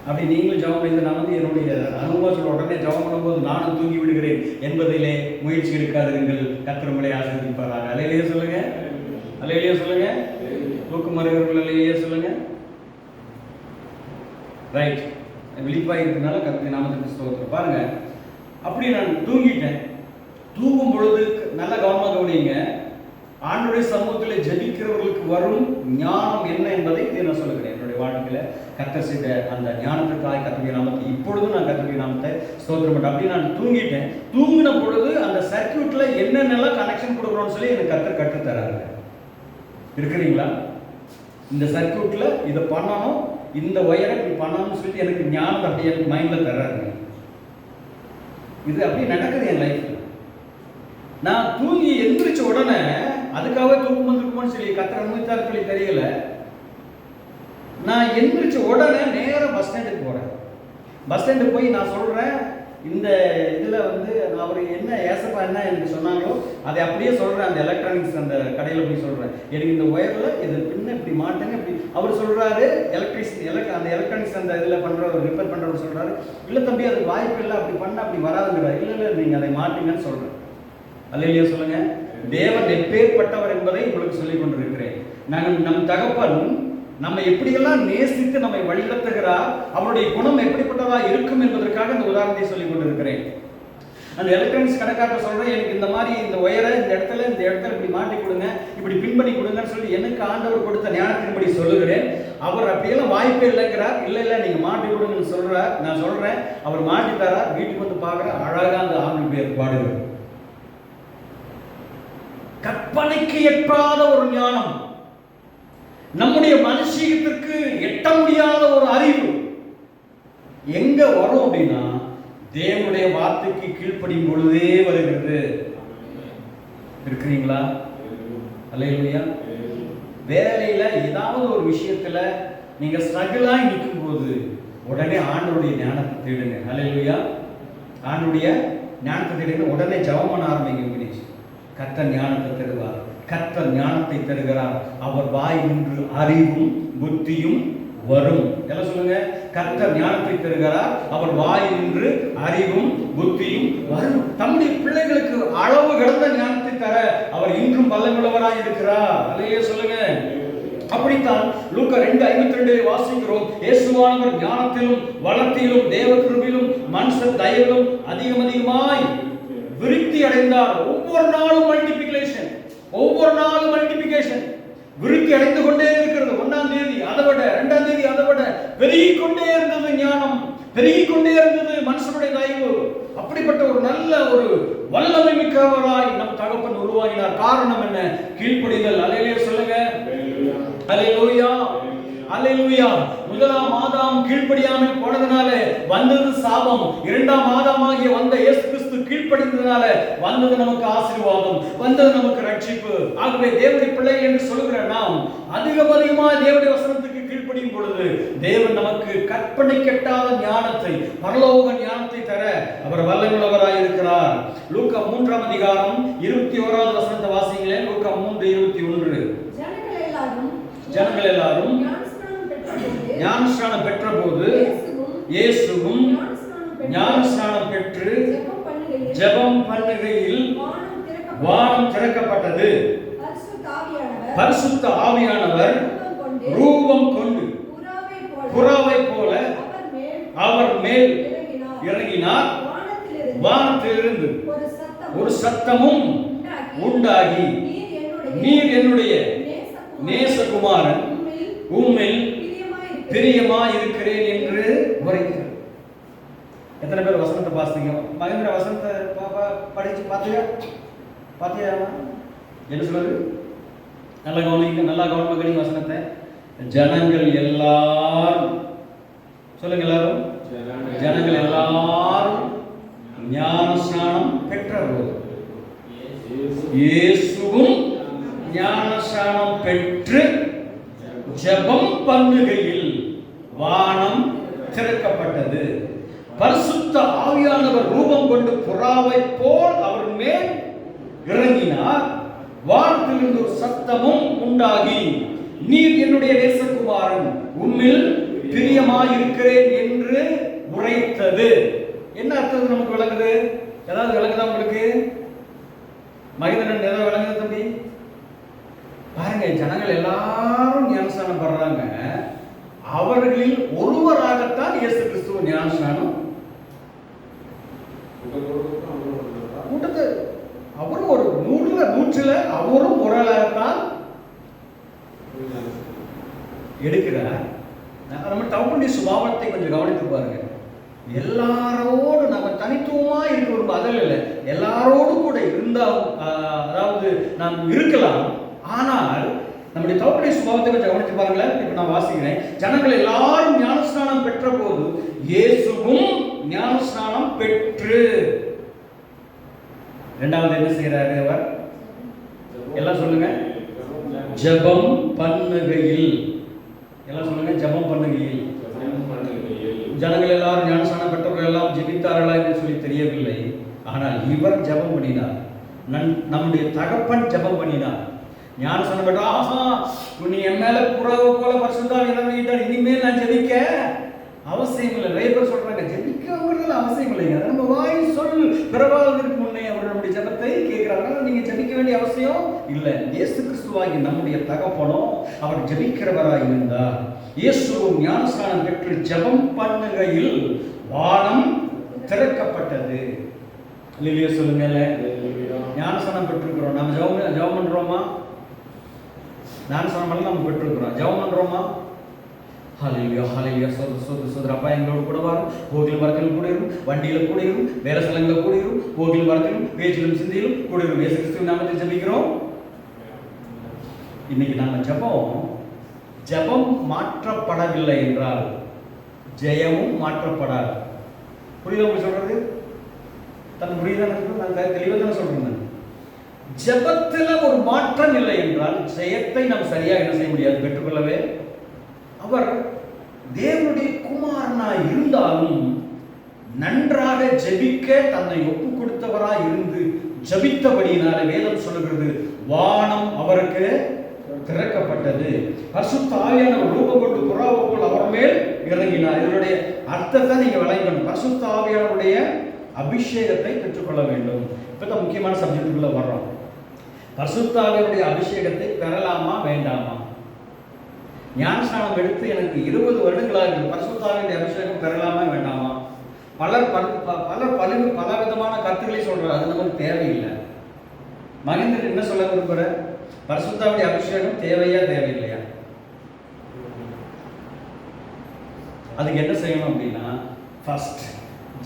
அப்படி நீங்களும் ஜெபம் பண்ணி, நான் வந்து என்னுடைய அனுபவத்தில் உடனே ஜெபம் பண்ணும்போது நானும் தூங்கி விடுகிறேன் என்பதிலே முயற்சி எடுக்காதிருங்கள், கர்த்தர் உங்களை ஆசீர்வதிப்பாராக. அல்லேலூயா சொல்லுங்க. அல்லேலூயா சொல்லுங்க. தூக்கம் வருகிறவர்கள் அல்லேலூயா சொல்லுங்க. ரைட், விழிப்பாக இருக்கிறதுனால கர்த்தருடைய நாமத்துக்கு ஸ்தோத்திரம். பாருங்க, அப்படி நான் தூங்கிட்டேன். தூங்கும் பொழுது நல்ல கவனமாக கவனிங்க. ஆண்டவருடைய சமூகத்தில் ஜெபிக்கிறவர்களுக்கு வரும் ஞானம் என்ன என்பதை இதை நான் சொல்லுகிறேன். என்னுடைய வாழ்க்கையில் கர்த்தர் செய்த அந்த ஞானத்திற்காக கர்த்தருடைய நாமத்தை இப்பொழுதும் நான் கர்த்தருடைய நாமத்தை ஸ்தோத்திரம் பண்ணேன். அப்படி நான் தூங்கிட்டேன். தூங்கின பொழுது அந்த சர்க்கியூட்ல என்னென்னலாம் கனெக்ஷன் கொடுக்கணும்னு சொல்லி எனக்கு கர்த்தர் கற்றுத்தராரு. இருக்கிறீங்களா? இந்த சர்க்கியூட்ல இதை பண்ணணும், இந்த ஒயரை இப்படி பண்ணணும்னு சொல்லி எனக்கு ஞானம் அப்படியே எனக்கு மைண்ட்ல தர்றாரு. இது அப்படி நடக்குது என் லைஃப்ல. நான் தூங்கி எந்திரிச்ச உடனே, அதுக்காக தூக்கம் வந்துருக்குமோன்னு சொல்லி கர்த்தர் அனுமதித்தார் சொல்லி தெரியல, நான் எந்திரிச்ச உடனே நேரம் பஸ் ஸ்டாண்டுக்கு போறேன். பஸ் ஸ்டாண்டுக்கு போய் நான் சொல்றேன், இந்த இதுல வந்து அவர் என்ன ஏசப்பா என்ன எனக்கு சொன்னாங்களோ அதை அப்படியே சொல்றேன். அந்த எலக்ட்ரானிக்ஸ் அந்த கடையில் போய் சொல்றேன், எனக்கு இந்த ஒயர்ல இது பின்ன இப்படி மாட்டேங்க இப்படி. அவர் சொல்றாரு, அந்த எலக்ட்ரானிக்ஸ் அந்த இதில் பண்றவர், ரிப்பேர் பண்றவர் சொல்றாரு, இல்லை தம்பி அது வாய்ப்பு இல்லை, அப்படி பண்ண அப்படி வராதுங்கிறார். இல்லை நீங்க அதை மாட்டீங்கன்னு சொல்றேன். அல்லேலூயா சொல்லுங்க. தேவன் எப்பேற்பட்டவர் என்பதை உங்களுக்கு சொல்லிக் கொண்டிருக்கிறேன். நாங்கள் நம் தகப்பன் நம்ம எப்படியெல்லாம் நேசித்து நம்மை வழிநடத்துகிறார், அவருடைய குணம் எப்படிப்பட்டதா இருக்கும் என்பதற்காக இந்த உதாரணத்தை சொல்லிக் கொண்டிருக்கிறேன். அந்த எலக்ட்ரானிக்ஸ் கடைக்காரர் சொல்றேன், எனக்கு இந்த மாதிரி இந்த ஒயரை இந்த இடத்துல இப்படி மாட்டி கொடுங்க, இப்படி பின் பண்ணி கொடுங்கன்னு சொல்லி எனக்கு ஆண்டவர் கொடுத்த ஞானத்தின்படி சொல்லுகிறேன். அவர் அப்படியெல்லாம் வாய்ப்பே இல்லைங்கிறார். இல்லை நீங்க மாட்டி கொடுங்கன்னு சொல்றார். நான் சொல்றேன், அவர் மாட்டி தரார். வீட்டுக்கு வந்து பார்க்குற அழகா அந்த ஆண்டு பேர் பாடுகிறார். கற்பனைக்கு எட்டாத ஒரு ஞானம், நம்முடைய மனுஷீகத்திற்கு எட்ட முடியாத ஒரு அறிவு எங்க வரும் அப்படின்னா, தேவனுடைய வார்த்தைக்கு கீழ்ப்படியும் பொழுதே வருகிறது. இருக்கிறீங்களா? அல்லேலூயா. வேலையில ஏதாவது ஒரு விஷயத்துல நீங்க ஸ்ட்ரகிளாய் நிற்கும் போது உடனே ஆண்டவருடைய ஞானத்தை தேடுங்க. அல்லேலூயா. ஆண்டவருடைய ஞானத்தை தேடுங்க. உடனே ஜெபம் பண்ண ஆரம்பிங்க. கர்த்தர் ஞானத்தை தருவார். கர்த்தர் ஞானத்தை தருகிறார். அவர் வாய் நின்று அறிவும் புத்தியும் வரும். எல்லாம் சொல்லுங்க. கர்த்தர் ஞானத்தை தருகிறார். அவர் வாய் நின்று அறிவும் புத்தியும் வரும். தம்முடைய பிள்ளைகளுக்கு அளவு கடந்த ஞானத்தை தர அவர் இன்றும் வல்லமையுள்ளவராய் இருக்கிறார். அல்லேலூயா சொல்லுங்க. அப்படித்தான் லூக்கா 2:52 வாசிக்கிறோம். இயேசுவானவர் ஞானத்திலும் வளர்த்தியிலும் தேவ கிருபையிலும் மனுஷ தயவிலும் அதிகமாய் விருத்தி அடைந்தார். ஒவ்வொரு நாளும் மல்டிபிகேஷன், ஒவ்வொரு நாளும் மல்டிபிகேஷன் விருத்தி அடைந்து கொண்டே இருக்கிறது. 1ஆம் தேதி அதை விட, 2ஆம் தேதி அதை விட பெருகிக் கொண்டே இருந்தது. ஞானம் பெருகிக் கொண்டே இருந்தது. மனுஷனுடைய தயவு அப்படிப்பட்ட ஒரு நல்ல ஒரு வல்லமை மிக்கவராய் நம் தகப்பன் உருவாகினார். காரணம் என்ன? கீழ்ப்படிதல். அல்லேலூயா சொல்லுங்க. அல்லேலூயா. அல்லேலூயா. முதலாம் ஆதாம் கீழ்ப்படியாமல் போனதுனால வந்தது சாபம். 2ஆம் ஆதாமாகிய வந்த இயேசு கிறிஸ்து கீழ்ப்படிந்ததுனால வந்தது நமக்கு ஆசீர்வாதம், வந்தது நமக்கு ரட்சிப்பு. ஆகவே தேவனுடைய பிள்ளைகள் என்று சொல்லுகிற நாம் அதிகமாக தேவனுடைய வசனத்துக்கு கீழ்ப்படியும் பொழுது தேவன் நமக்கு கற்பனை கெட்டாத ஞானத்தை, பரலோக ஞானத்தை தர அவர் வல்லமையுள்ளவராய் இருக்கிறார். லூக்கா 3ஆம் அதிகாரம் 21வது வசனத்தை வாசிங்களேன். லூக்கா 3:21. ஜனங்கள் எல்லாரும் ஞானஸ்நானம் பெற்ற போது இயேசுவும் ஞானஸ்நானம் பெற்று ஜெபம் பண்ணுகையில் வானம் திறக்கப்பட்டது. பரிசுத்த ஆவியானவர் ரூபம் கொண்டு புறாவை போல அவர் மேல் இறங்கினார். வானத்திலிருந்து ஒரு சத்தமும் உண்டாகி, நீர் என்னுடைய நேசகுமாரன், உம்மில் பிரியமாய் இருக்கிறேன் என்று உரைக்கிறார். எத்தனை பேர் வசனத்தை வாசித்தீங்க? மகேந்திர வசனத்தை படிச்சு பாத்தியா? என்ன சொல்றது? நல்லா கவனிங்க, நல்லா கவனிங்க வசனத்தை. ஜனங்கள் எல்லாரும் சொல்லுங்க, எல்லாரும் ஜனங்கள் எல்லாரும் ஞானஸ்நானம் பெற்றபோது இயேசுவும் ஞானஸ்நானம் பெற்று ஜெபம் பண்ணுகையில் வானம் திறக்கப்பட்டது. பரிசுத்த ஆவியானவர் ரூபம் கொண்டு புறாவை போல் அவர் மேல் இறங்கினார். வானத்திலிருந்து ஒரு சத்தமும் உண்டாகி, நீர் என்னுடைய நேசகுமாரன், உம்மில் பிரியமாயிருக்கிறேன் என்று உரைத்தது. என்ன அர்த்தம் நமக்கு விளங்குது? ஏதாவது விளங்குதா உங்களுக்கு? மகிதன் ஏதாவது விளங்குது தம்பி? பாருங்க, ஜனங்கள் எல்லாரும் ஞானஸ்நானம் பண்றாங்க. அவர்களில் ஒருவராகத்தான் இயேசு கிறிஸ்துவ ஞானஸ்நானம் கூட்டத்து அவரும் ஒரு நூற்றுல அவரும் ஒருவராகத்தான் எடுக்கிறார். நம்ம தவறுடைய சுபாவத்தை கொஞ்சம் கவனித்து பாருங்க. எல்லாரோடு நம்ம தனித்துவமா இருக்க ஒரு பதில் இல்லை, எல்லாரோடு கூட இருந்தா அதாவது நாம் இருக்கலாம். ஆனால் நம்முடைய தவறுடைய சுபாவத்தை கொஞ்சம் கவனித்து பாருங்களேன். இப்ப நான் வாசிக்கிறேன். ஜனங்கள் எல்லாரும் ஞானஸ்நானம் பெற்ற போது இயேசுவும் ஞானஸ்நானம் பெற்று, இரண்டாவது என்ன செய்யறாரு அவர்? எல்லாம் சொல்லுங்க, ஜெபம் பண்ணுகையில். எல்லாம் சொல்லுங்க, ஜெபம் பண்ணுகையில். ஜனங்கள் எல்லாரும் ஞானஸ்நானம் பெற்றவர்கள் எல்லாம் ஜெபித்தார்களா என்று சொல்லி தெரியவில்லை. ஆனால் இவர் ஜெபம் பண்ணினார். நம்முடைய தகப்பன் ஜெபம் பண்ணினார். ஞானஸ்நானம் பெற்ற, ஆஹா நீ என் மேல புறாவை போல பரிசுத்த ஆவியானவர், இனிமேல் நான் ஜெபிக்க அவசியம் இல்லை. நிறைய பேர் சொல்றாங்க ஜெபிக்கங்கிறதுல அவசியம் இல்லைங்க, நம்ம வாய் சொல் பிறவாததற்கு முன்னே அவர் நம்முடைய ஜெபத்தை கேட்கிறாங்க. நீங்க ஜெபிக்க வேண்டிய அவசியம் இல்லை. இயேசு கிறிஸ்துவாகி நம்முடைய தகப்பனோ அவர் ஜெபிக்கிறவராய் இருந்தார். இயேசுவும் ஞானஸ்நானம் பெற்று ஜெபம் பண்ணுகையில் வானம் திறக்கப்பட்டது. அல்லேலூயா சொல்லுங்க. ஞானஸ்நானம் பெற்றிருக்கிறோம். நம்ம ஜெபம் பண்றோமா? ஞானஸ்நானம் எல்லாம் நம்ம பெற்றிருக்கிறோம். ஜெபம் பண்றோமா? ஹல்லேலூயா ஹல்லேலூயா. சோதர அப்பா எங்களோடு கூட வரும். போகிலும் வரத்திலும் கூட இருக்கும், வண்டியில கூட இருக்கும், வேலை ஸ்தலங்களில் கூட இருக்கும், போகிலும் வரத்திலும் பேச்சிலும் சிந்தையிலும் கூட இருக்கும். இயேசு கிறிஸ்துவின் நாமத்தில் ஜெபிக்கிறோம். இன்னைக்கு நம்ம ஜெபம் மாற்றப்படவில்லை என்றால் ஜெயமும் மாற்றப்படாது. புரியுதா உங்களுக்கு சொல்றது? தன் புரியுதா? நான் தெளிவாக தானே சொல்றேன். ஜெபத்தில் ஒரு மாற்றம் இல்லை என்றால் ஜெயத்தை நாம் சரியாக என்ன செய்ய முடியாது, பெற்றுக்கொள்ளவே. அவர் தேவனுடைய குமாரனாய் இருந்தாலும் நன்றாக ஜெபிக்க தன்னை ஒப்பு கொடுத்தவராய் இருந்து ஜெபித்தபடியினால வேதம் சொல்லுகிறது வானம் அவருக்கு திறக்கப்பட்டது. பரிசுத்த ஆவியானவர் ரூபம் கொண்டு புறாவை போல் அவர் மேல் இறங்கினார். இதனுடைய அர்த்தத்தை நீங்க விளங்கணும். பரிசுத்த ஆவியானவருடைய அபிஷேகத்தை பெற்றுக்கொள்ள வேண்டும். இப்பதான் முக்கியமான சப்ஜெக்டுக்குள்ள வர்றோம். பரிசுத்த ஆவியானவருடைய அபிஷேகத்தை பெறலாமா வேண்டாமா? ஞானஸ்நானம் எடுத்து எனக்கு 20 வருடங்களாக இருக்கு. பரிசுத்த ஆவியானவருடைய அபிஷேகம் பெறலாமா வேண்டாமா? பல விதமான கருத்துக்களை சொல்றாரு. அது நமக்கு தேவையில்லை. மகேந்திரன் என்ன சொல்ல விரும்புற? பரிசுத்த ஆவியானவருடைய அபிஷேகம் தேவையா தேவையில்லையா? அதுக்கு என்ன செய்யணும் அப்படின்னா, ஃபர்ஸ்ட்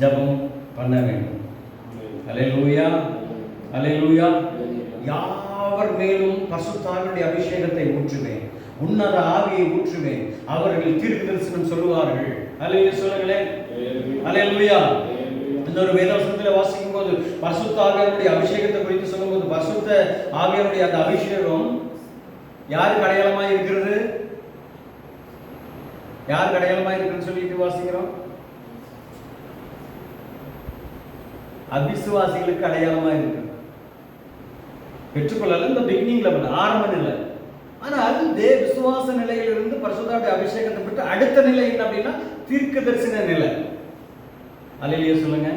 ஜெபம் பண்ண வேண்டும். அல்லேலூயா அல்லேலூயா. யாவர் மேலும் பரிசுத்த ஆவியானவருடைய அபிஷேகத்தை ஊற்றுவேன், உன்னத ஆவியை ஊற்றுவேன், அவர்கள் தீர்க்க தரிசனம் சொல்லுவார்கள். அல்லேலூயா சொல்லுங்களேன். அல்லேலூயா. இன்னொரு வேதவசனத்தில் வாசிக்கும் போது பரிசுத்த ஆவியானவருடைய அபிஷேகத்தை குறித்து சொல்லும்போது பரிசுத்த ஆவியானவருடைய அந்த அபிஷேகம் யாருக்கு அடையாளமாக இருக்கிறது? யாருக்கு அடையாளமாக இருக்குன்னு சொல்லிட்டு வாசிக்கிறோம்? அவிசுவாசிகளுக்கு அடையாளமாக இருக்கு. பெற்றுக்கொள்ளல இந்த பிகினிங் லெவல், ஆரம்ப நிலை. ஆனால் விசுவாச நிலையிலிருந்து பரிசுத்த அபிஷேகத்தை பெற்று அடுத்த நிலை என்ன அப்படின்னா தீர்க்க தரிசன நிலை. அல்லேலூயா சொல்லுங்க.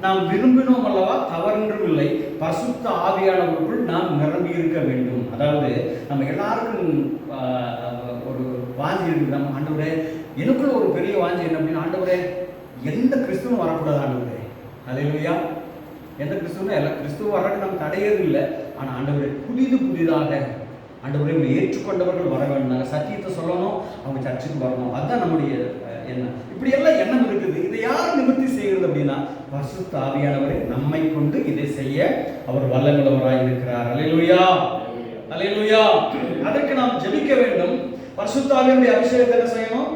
நாம் விரும்பினோம் அல்லவா, தவறென்றும் இல்லை. பரிசுத்த ஆவியானவருக்குள் நாம் நிரம்பி இருக்க வேண்டும். அதாவது நம்ம எல்லாருக்கும் ஒரு வாஞ்சி இருக்கு. நம்ம ஆண்டவரே, எனக்குள்ள ஒரு பெரிய வாஞ்சி என்ன அப்படின்னா, ஆண்டவரே எந்த கிறிஸ்துவும் வரக்கூடாது ஆண்டவரே. அல்லேலூயா. எந்த கிறிஸ்துவும் எல்லா கிறிஸ்துவ வர்றதுக்கு நம்ம தடையது இல்லை. ஆனால் ஆண்டவரே புதிதாக ஆண்டவரை ஏற்றுக்கொண்டவர்கள் வர வேண்டும். சத்தியத்தை சொல்லணும், அவங்க சர்ச்சுக்கு வரணும். அதுதான் நம்முடைய எண்ணம். இப்படி எல்லாம் எண்ணம் இருக்குது. இதை யார் நிவர்த்தி செய்கிறது அப்படின்னா பரிசுத்த ஆவியானவரை நம்மை கொண்டு இதை செய்ய அவர் வல்லமுள்ளவராய் இருக்கிறார். அல்லேலூயா அல்லேலூயா. அதற்கு நாம் ஜெபிக்க வேண்டும். பரிசுத்த ஆவியானுடைய அபிஷேகத்தை என்ன செய்யணும்?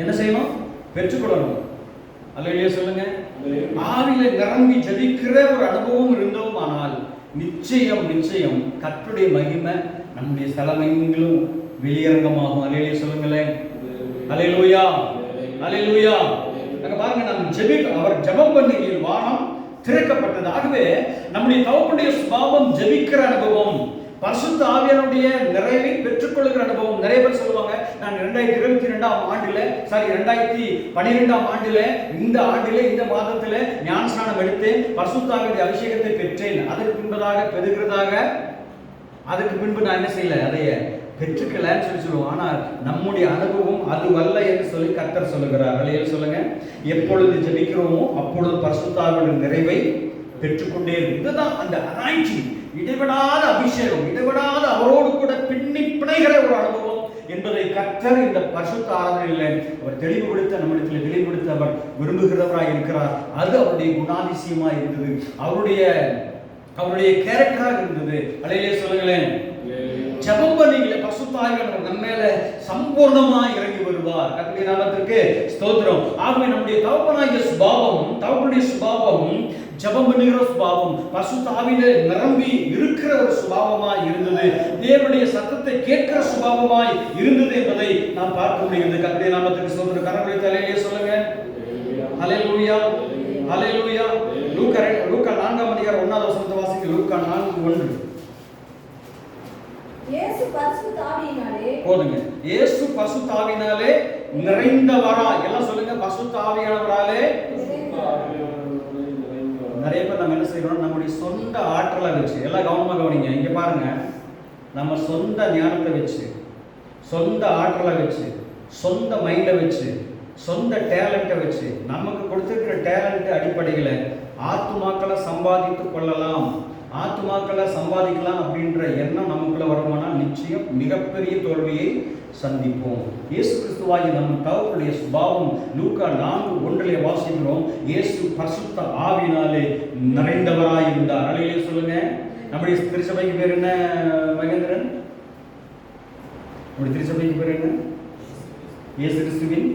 என்ன செய்யணும்? பெற்றுக்கொள்ளணும். அல்லேலூயா சொல்லுங்க. ஆவியில நிரம்பி ஜெபிக்கிற ஒரு அனுபவம் இருந்தோமானால் நிச்சயம் நிச்சயம் கர்த்தருடைய மகிமை நம்முடைய ஸ்தலமெங்கிலும் வெளியரங்கமாகும். அல்லேலூயா சொல்லுங்களேன். அல்லேலூயா, அல்லேலூயா. அங்க பாருங்க, நம்ம அவர் ஜெபம் பண்ணுகையில் வானம் திறக்கப்பட்டது. ஆகவே நம்முடைய தகப்பனுடைய சுபாவம் ஜெபிக்கிற அனுபவம், பரிசுத்த ஆவியானுடைய நிறைவை பெற்றுக்கொள்கிற அனுபவம். நிறைய பேர் சொல்லுவாங்க, நான் 2022ஆம் ஆண்டுல 2012ஆம் ஆண்டுல இந்த ஆண்டில இந்த மாதத்துல ஞானஸ்நானம் எடுத்தேன், பரிசுத்த ஆவியானுடைய அபிஷேகத்தை பெற்றேன். அதற்கு பின்பதாக பெறுகிறதாக அதுக்கு பின்பு நான் என்ன செய்யல, அதைய பெற்றுக்கலன்னு சொல்லி சொல்லுவோம். ஆனால் நம்முடைய அனுபவம் அதுவல்ல என்று சொல்லி கர்த்தர் சொல்லுகிறார். அல்லேலூயா சொல்லுங்க. எப்பொழுது ஜெபிக்கிறோமோ அப்பொழுது பரிசுத்த ஆவியானுடைய நிறைவை பெற்றுக்கொண்டே இருக்கும். இதுதான் அந்த அனாயிண்டிங், இடைவிடாத அபிஷேகம், இடைவிடாத அவரோடு கூட பின்னி பிணைகிற ஒரு அனுபவம் என்பதை கர்த்தர் இந்த பரிசுத்த ஆராதனையில் அவர் தெளிவுபடுத்த, நம்மிடத்தில் தெளிவுபடுத்த அவர் விரும்புகிறவராய் இருக்கிறார். அது அவருடைய குணாதிசயமாக இருந்தது, அவருடைய கேரக்டராக இருந்தது. அல்லேலூயா சொல்லுங்களேன். ஜெபம் பண்ணீங்களே, பரிசுத்த ஆவியானவர் நம்ம மேல சம்பூர்ணமாய் இறங்கி வருவார். கர்த்தருடைய நாமத்திற்கு ஸ்தோத்திரம். ஆகவே நம்முடைய தகப்பனாகிய சுபாவம், தகப்பனுடைய சுபாவம் ஜெபம் பண்ணுகிற சுபாவம், பரிசுத்த ஆவியிலே நிரம்பி இருக்கிற ஒரு சுபாவமாய் இருந்தது. தேவனுடைய சத்தத்தை கேட்கிற சுபாவமாய் இருந்தது என்பதை நாம் பார்க்க முடிகிறது. கர்த்தருடைய நாமத்திற்கு ஸ்தோத்திரம். கரங்களை தலையிலே சொல்லுங்க. ஹல்லேலூயா, ஹல்லேலூயா. லூக்கா 4ஆம் அதிகாரம் 1ஆவது வசனத்தை வாசிங்க. லூக்கா 4:1. இயேசு பரிசுத்த ஆவியினாலே, போதுங்க, இயேசு பரிசுத்த ஆவியினாலே நிறைந்தவரா. எல்லாம் சொல்லுங்க, பரிசுத்த ஆவியானவராலே. நிறைய பேர் நம்ம என்ன செய்யறோம், நம்முடைய சொந்த ஆற்றலை வச்சு, எல்லாம் கவனமா கவனிங்க. இங்க பாருங்க, நம்ம சொந்த ஞானத்தை வச்சு, சொந்த ஆற்றலை வச்சு, சொந்த மைண்டை வச்சு, சொந்த டேலண்ட்டை வச்சு, நமக்கு கொடுத்திருக்கிற டேலண்ட் அடிப்படையில் ஆத்துமாக்களை சம்பாதித்து கொள்ளலாம், ஆத்துமாக்களை சம்பாதிக்கலாம் அப்படின்ற எண்ணம் நமக்குள்ள வருமானால் நிச்சயம் மிகப்பெரிய தோல்வியை சந்திப்போம். இயேசு கிறிஸ்துவாகிய நம்ம தகப்பனுடைய சுபாவம் லூக்கா 4:1 வாசிக்கிறோம். இயேசு பரிசுத்த ஆவியினாலே நிறைந்தவராய் இருந்தார். அல்லேலூயா சொல்லுங்க. நம்முடைய திருச்சபைக்கு பேர் என்ன மகேந்திரன்? நம்முடைய திருச்சபைக்கு பேர் என்ன? இயேசு கிறிஸ்துவின்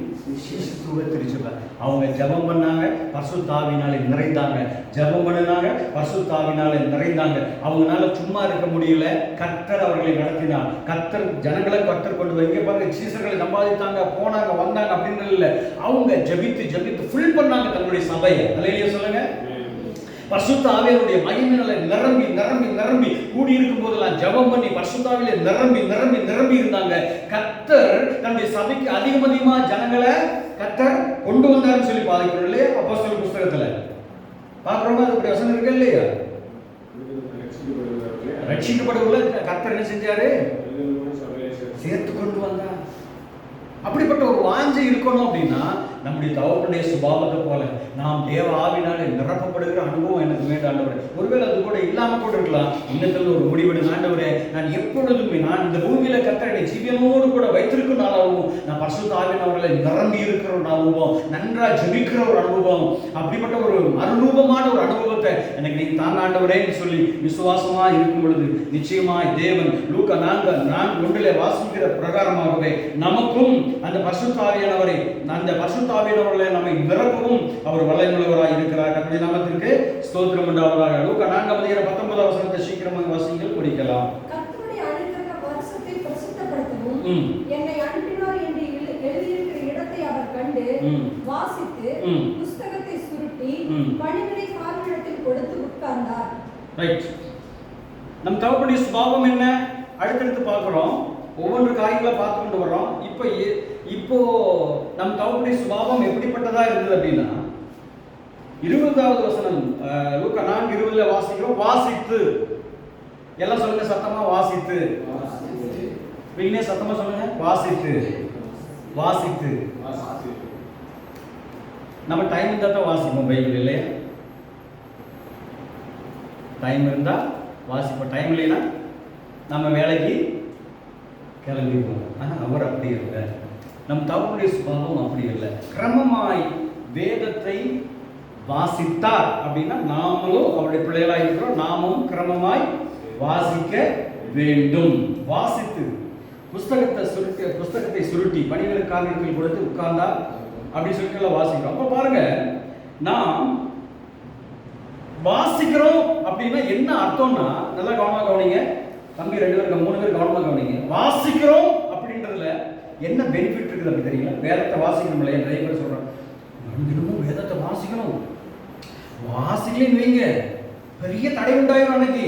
சிசுத்துவ திருச்சபை. அவங்க ஜெபம் பண்ணாங்க, பரிசுத்த ஆவியினாலே நிறைந்தாங்க. ஜெபம் பண்ணினாங்க, பரிசுத்த ஆவியினாலே நிறைந்தாங்க. அவங்களால சும்மா இருக்க முடியல. கர்த்தர் அவர்களை நடத்தினார். கர்த்தர் ஜனங்களை கர்த்தர் கொண்டு போய், இங்க பாருங்க, சீசர்களை சம்பாதித்தாங்க, போனாங்க, வந்தாங்க அப்படின்னு இல்லை. அவங்க ஜெபித்து ஜெபித்து ஃபில் பண்ணாங்க தன்னுடைய சபையை. அல்லேலூயா சொல்லுங்க. பரிசுத்த ஆவியானுடைய மகிமையினால நிரம்பி நிரம்பி நிரம்பி கூடி இருக்கும் போதெல்லாம் ஜெபம் பண்ணி பரிசுத்த ஆவியிலே நிரம்பி நிரம்பி நிரம்பி இருந்தாங்க. கர்த்தர் தன்னுடைய சபைக்கு அதிகமா ஜனங்களை கர்த்தர் கொண்டு வந்தாருன்னு சொல்லி பாதிக்கிறோம் இல்லையா? அப்போஸ்தலர் புஸ்தகத்துல பாக்குறோமா? அது வசனம் இருக்கு இல்லையா? ரட்சிக்கப்படுவதில் கர்த்தர் என்ன செஞ்சாரு? சேர்த்து கொண்டு வந்தார். அப்படிப்பட்ட ஒரு வாஞ்சை இருக்கணும் அப்படின்னா நம்முடைய தகப்பனுடைய சுபாவத்தை போல நாம் தேவ ஆவினாலே நிரப்பப்படுகிற அனுபவம் எனக்கு வேண்டும் ஆண்டவரே. ஒருவேளை அது கூட இல்லாம கூட இருக்கலாம். இன்னத்துல ஒரு முடிவெடு, ஆண்டவரே நான் எப்பொழுதுமே நான் இந்த பூமியில கர்த்தரை ஜீவனோடு கூட வைத்திருக்கும் நாளாகவும் நான் பரிசுத்த ஆவியானவர்களை நிரம்பி இருக்கிற ஒரு அனுபவம், நன்றா ஜெபிக்கிற ஒரு அனுபவம், அப்படிப்பட்ட ஒரு அனுரூபமான ஒரு அனுபவத்தை எனக்கு நீங்க தாங்க ஆண்டவரேன்னு சொல்லி விசுவாசமா இருக்கும் பொழுது நிச்சயமாய் தேவன் லூக்கா 4:1 வாசிக்கிற பிரகாரமாகவே நமக்கும் அந்த பரிசுத்த ஆவியானவரை, அந்த பரிசுத்த ஆவியானவர்களை நம்மை நிரப்பவும் அவர் வல்லமையுள்ளவராய் இருக்கிறார். கர்த்தருடைய நாமத்திற்கு ஸ்தோத்திரம் உண்டாவதாக. லூக்கா 4ஆம் அதிகாரம் 19ஆம் வசனத்தை சீக்கிரமாக வாசிங்கள், முடிக்கலாம். கர்த்தருடைய அனுக்கிரக வருஷத்தை பிரசித்தப்படுத்தவும் என்னை அனுப்பினார் என்று எழுதியிருக்கிற இடத்தை அவர் கண்டு வாசித்து புஸ்தகத்தை சுருட்டி பணிவிடை காரிடத்தில் கொடுத்து உட்கார்ந்தார். ரைட். நம் தகப்பனுடைய சுபாவம் என்ன? அடுத்தடுத்து பார்க்கிறோம். ஒவ்வொரு காரியங்களை பார்த்து கொண்டு வர்றோம். இப்போ நம் தகப்பனுடைய சுபாவம் எப்படிப்பட்டதா இருந்தது அப்படின்னா 20வது வசனம் லூக்கா 4:20 வாசிக்கிறோம். வாசித்து, எல்லாம் சொல்லுங்க சத்தமா, வாசித்து. வீணே சத்தமா சொல்லுங்க, வாசித்து வாசித்து. நம்ம டைம் இருந்தா தான் வாசிப்போம் பைபிள் இல்லையா? டைம் இருந்தா வாசிப்போம், டைம் இல்லைன்னா நம்ம வேலைக்கு கிளம்பிடுவோம். ஆனால் அவர் அப்படி இல்லை. நம் தகப்பனுடைய சுபாவம் அப்படி இல்லை. கிரமமாய் வேதத்தை வாசித்தார் அப்படின்னா நாமளும் அவருடைய பிள்ளைகளாக இருக்கிறோம். நாமும் கிரமமாய் வாசிக்க வேண்டும். வாசித்து புஸ்தகத்தை சுருட்டி பணிகளுக்காக இடத்தில் கொடுத்து உட்கார்ந்தா அப்படி சொல்லிட்டு வாசிக்கிறோம். அப்ப பாருங்க, நாம் வாசிக்கிறோம் அப்படின்னா என்ன அர்த்தம்னா, நல்லா கவனமா கவனிங்க. தம்பி 2 பேருக்கு 3 பேர் கவனமா கவனிங்க. வாசிக்கிறோம் அப்படின்றதுல என்ன பெனிஃபிட் இருக்குது அப்படி தெரியல. வேதத்தை வாசிக்கணும் இல்லையா? நிறைய பேர் சொல்றாங்க, தினமும் வேதத்தை வாசிக்கணும், வாசிக்கலன்னு வைங்க பெரிய தடை உண்டாயிரும் அன்னைக்கு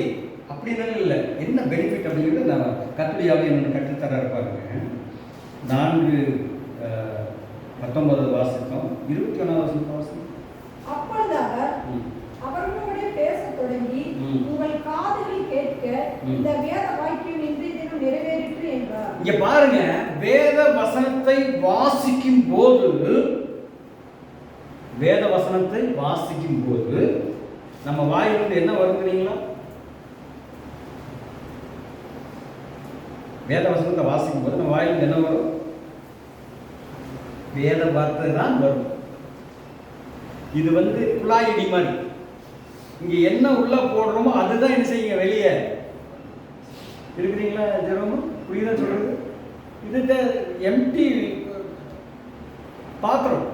அப்படின்னு இல்லை. என்ன பெனிஃபிட் அப்படிங்கிறது நான் கத்துடையாவே என்ன கற்றுத்தர இருப்பாருங்க. 4:19 வாசித்தோம். 21 வாசித்தோம். அப்பொழுது அவர்களோட பேசத் தொடங்கி, உங்கள் காதுகள் கேட்க இந்த வேத வாக்கியம் இன்றைய தினம் நிறைவேறிற்று என்றார். இங்க பாருங்க, வேத வசனத்தை வாசிக்கும் போது நம்ம வாயிலிருந்து என்ன வருதுங்களா? வேத வசனத்தை வாசிக்கும் போது நம்ம வாயிலிருந்து என்ன வரும்? வேத வார்த்தை தான் வரும். இது குழாயடி மாதிரி. இங்க என்ன உள்ள போடுறோமோ அதுதான் என்ன செய்யுங்க வெளியே. இருக்கிறீங்களா ஜெரோம்? புரியுதா சொல்றது? இது எம்டி பாத்திரம்.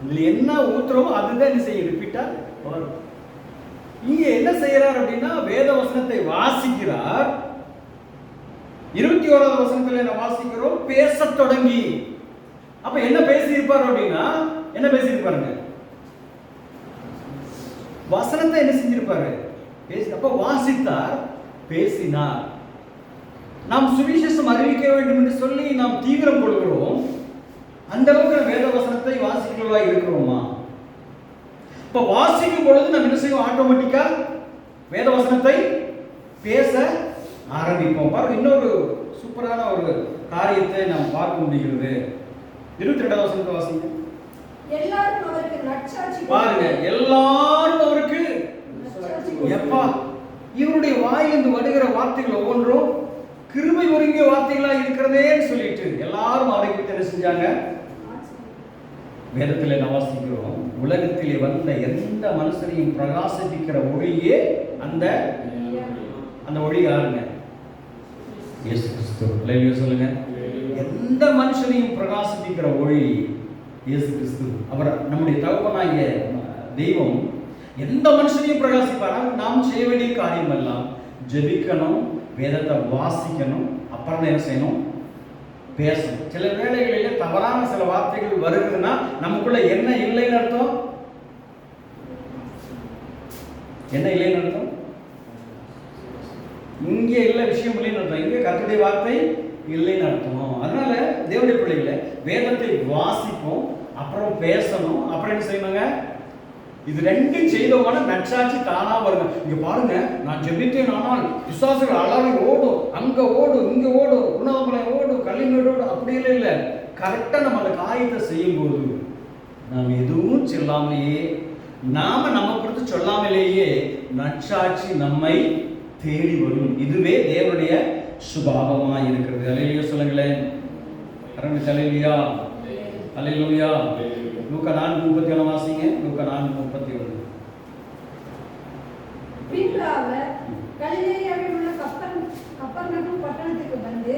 இதுல என்ன ஊத்துறோமோ அதுதான் என்ன செய்யும், ரிப்பீட்டா வரும். இங்க என்ன செய்யறார் அப்படின்னா, வேத வசனத்தை வாசிக்கிறார். 21வது வசனத்துல என்ன வாசிக்கிறோம்? பேசத் தொடங்கி. அப்ப என்ன பேசியிருப்பார் அப்படின்னா, என்ன பேசியிருப்பாருங்க? வசனத்தை என்ன செஞ்சிருப்பாரு? அப்ப வாசித்தார், பேசினார். நாம் சுவிசேஷம் அறிவிக்க வேண்டும் என்று சொல்லி நாம் தீவிரம் கொள்கிறோம். அந்த அளவுக்கு வேத வசனத்தை வாசிக்கிறவா இருக்கிறோமா? இப்ப வாசிக்கும் பொழுது நம்ம என்ன செய்வோம்? ஆட்டோமேட்டிக்கா வேத வசனத்தை பேச ஆரம்பிப்போம். பாருங்க, இன்னொரு சூப்பரான ஒரு காரியத்தை நாம் பார்க்க முடிகிறது. 22வது வசனத்தை வாசிங்க. எல்லாரும் அவருக்கு நற்சாட்சி. பாருங்க, எல்லாரும் அவருக்கு. எப்பா, இவருடைய வாயிலிருந்து வருகிற வார்த்தைகள் ஒவ்வொன்றும் கிருபை ஒருங்கிய வார்த்தைகளா இருக்கிறதேன்னு சொல்லிட்டு எல்லாரும் அவரை குறித்து என்ன செஞ்சாங்க? வேதத்தில் என்ன வாசிக்கிறோம்? உலகத்திலே வந்த எந்த மனுஷனையும் பிரகாசிப்பிக்கிற ஒளியே அந்த ஒளி யாருங்க? இயேசு கிறிஸ்து. அல்லேலூயா சொல்லுங்க. எந்த மனுஷனையும் பிரகாசிப்பிக்கிற ஒளி இயேசு கிறிஸ்து. அவர் நம்முடைய தகப்பனாகிய தெய்வம் எந்த மனுஷனையும் பிரகாசிப்பாரா? நாம் செய்ய வேண்டிய காரியம் எல்லாம் ஜெபிக்கணும், வேதத்தை வாசிக்கணும், அப்புறம் என்ன செய்யணும்? பேசணும். சில வேளைகளிலே தவறான சில வார்த்தைகள் வருகிறதுனா நமக்குள்ள என்ன இல்லைன்னு அர்த்தம்? என்ன இல்லைன்னு அர்த்தம்? இங்கே இல்லை விஷயம் இல்லைன்னு அர்த்தம். இங்கே கர்த்தருடைய வார்த்தை இல்லைன்னு அர்த்தம். அதனால தேவனுடைய பிள்ளைகளை வேதத்தை வாசிப்போம், அப்புறம் பேசணும், அப்புறம் என்ன செய்யணுங்க? இது ரெண்டும் செய்தோம்னா நற்சாட்சி தானா வருங்க. இங்க பாருங்க, நான் ஜெபித்தேன், ஆனால் விசுவாசிகள் அலாவி ஓடும், அங்க ஓடும், இங்க ஓடும், உண்ணாமலை ஓடும், கல்லிமேடு ஓடும். அப்படி இல்லை. கரெக்டா நம்ம அந்த காரியத்தை செய்யும் போது நாம் எதுவும் சொல்லாமலேயே, நம்ம குறித்து சொல்லாமலேயே நற்சாட்சி நம்மை தேடி வரும். இதுவே தேவனுடைய சுபாவமா இருக்கிறது. அல்லேலூயா சொல்லுங்களேன். அல்லேலூயா, அல்லேலூயா. லூக்கா 4:31 வாசிங்க. லூக்கா 4:31. பின்பு அவர் கலிலேயாவில் உள்ள கப்பர்நகூம் பட்டணத்துக்கு வந்து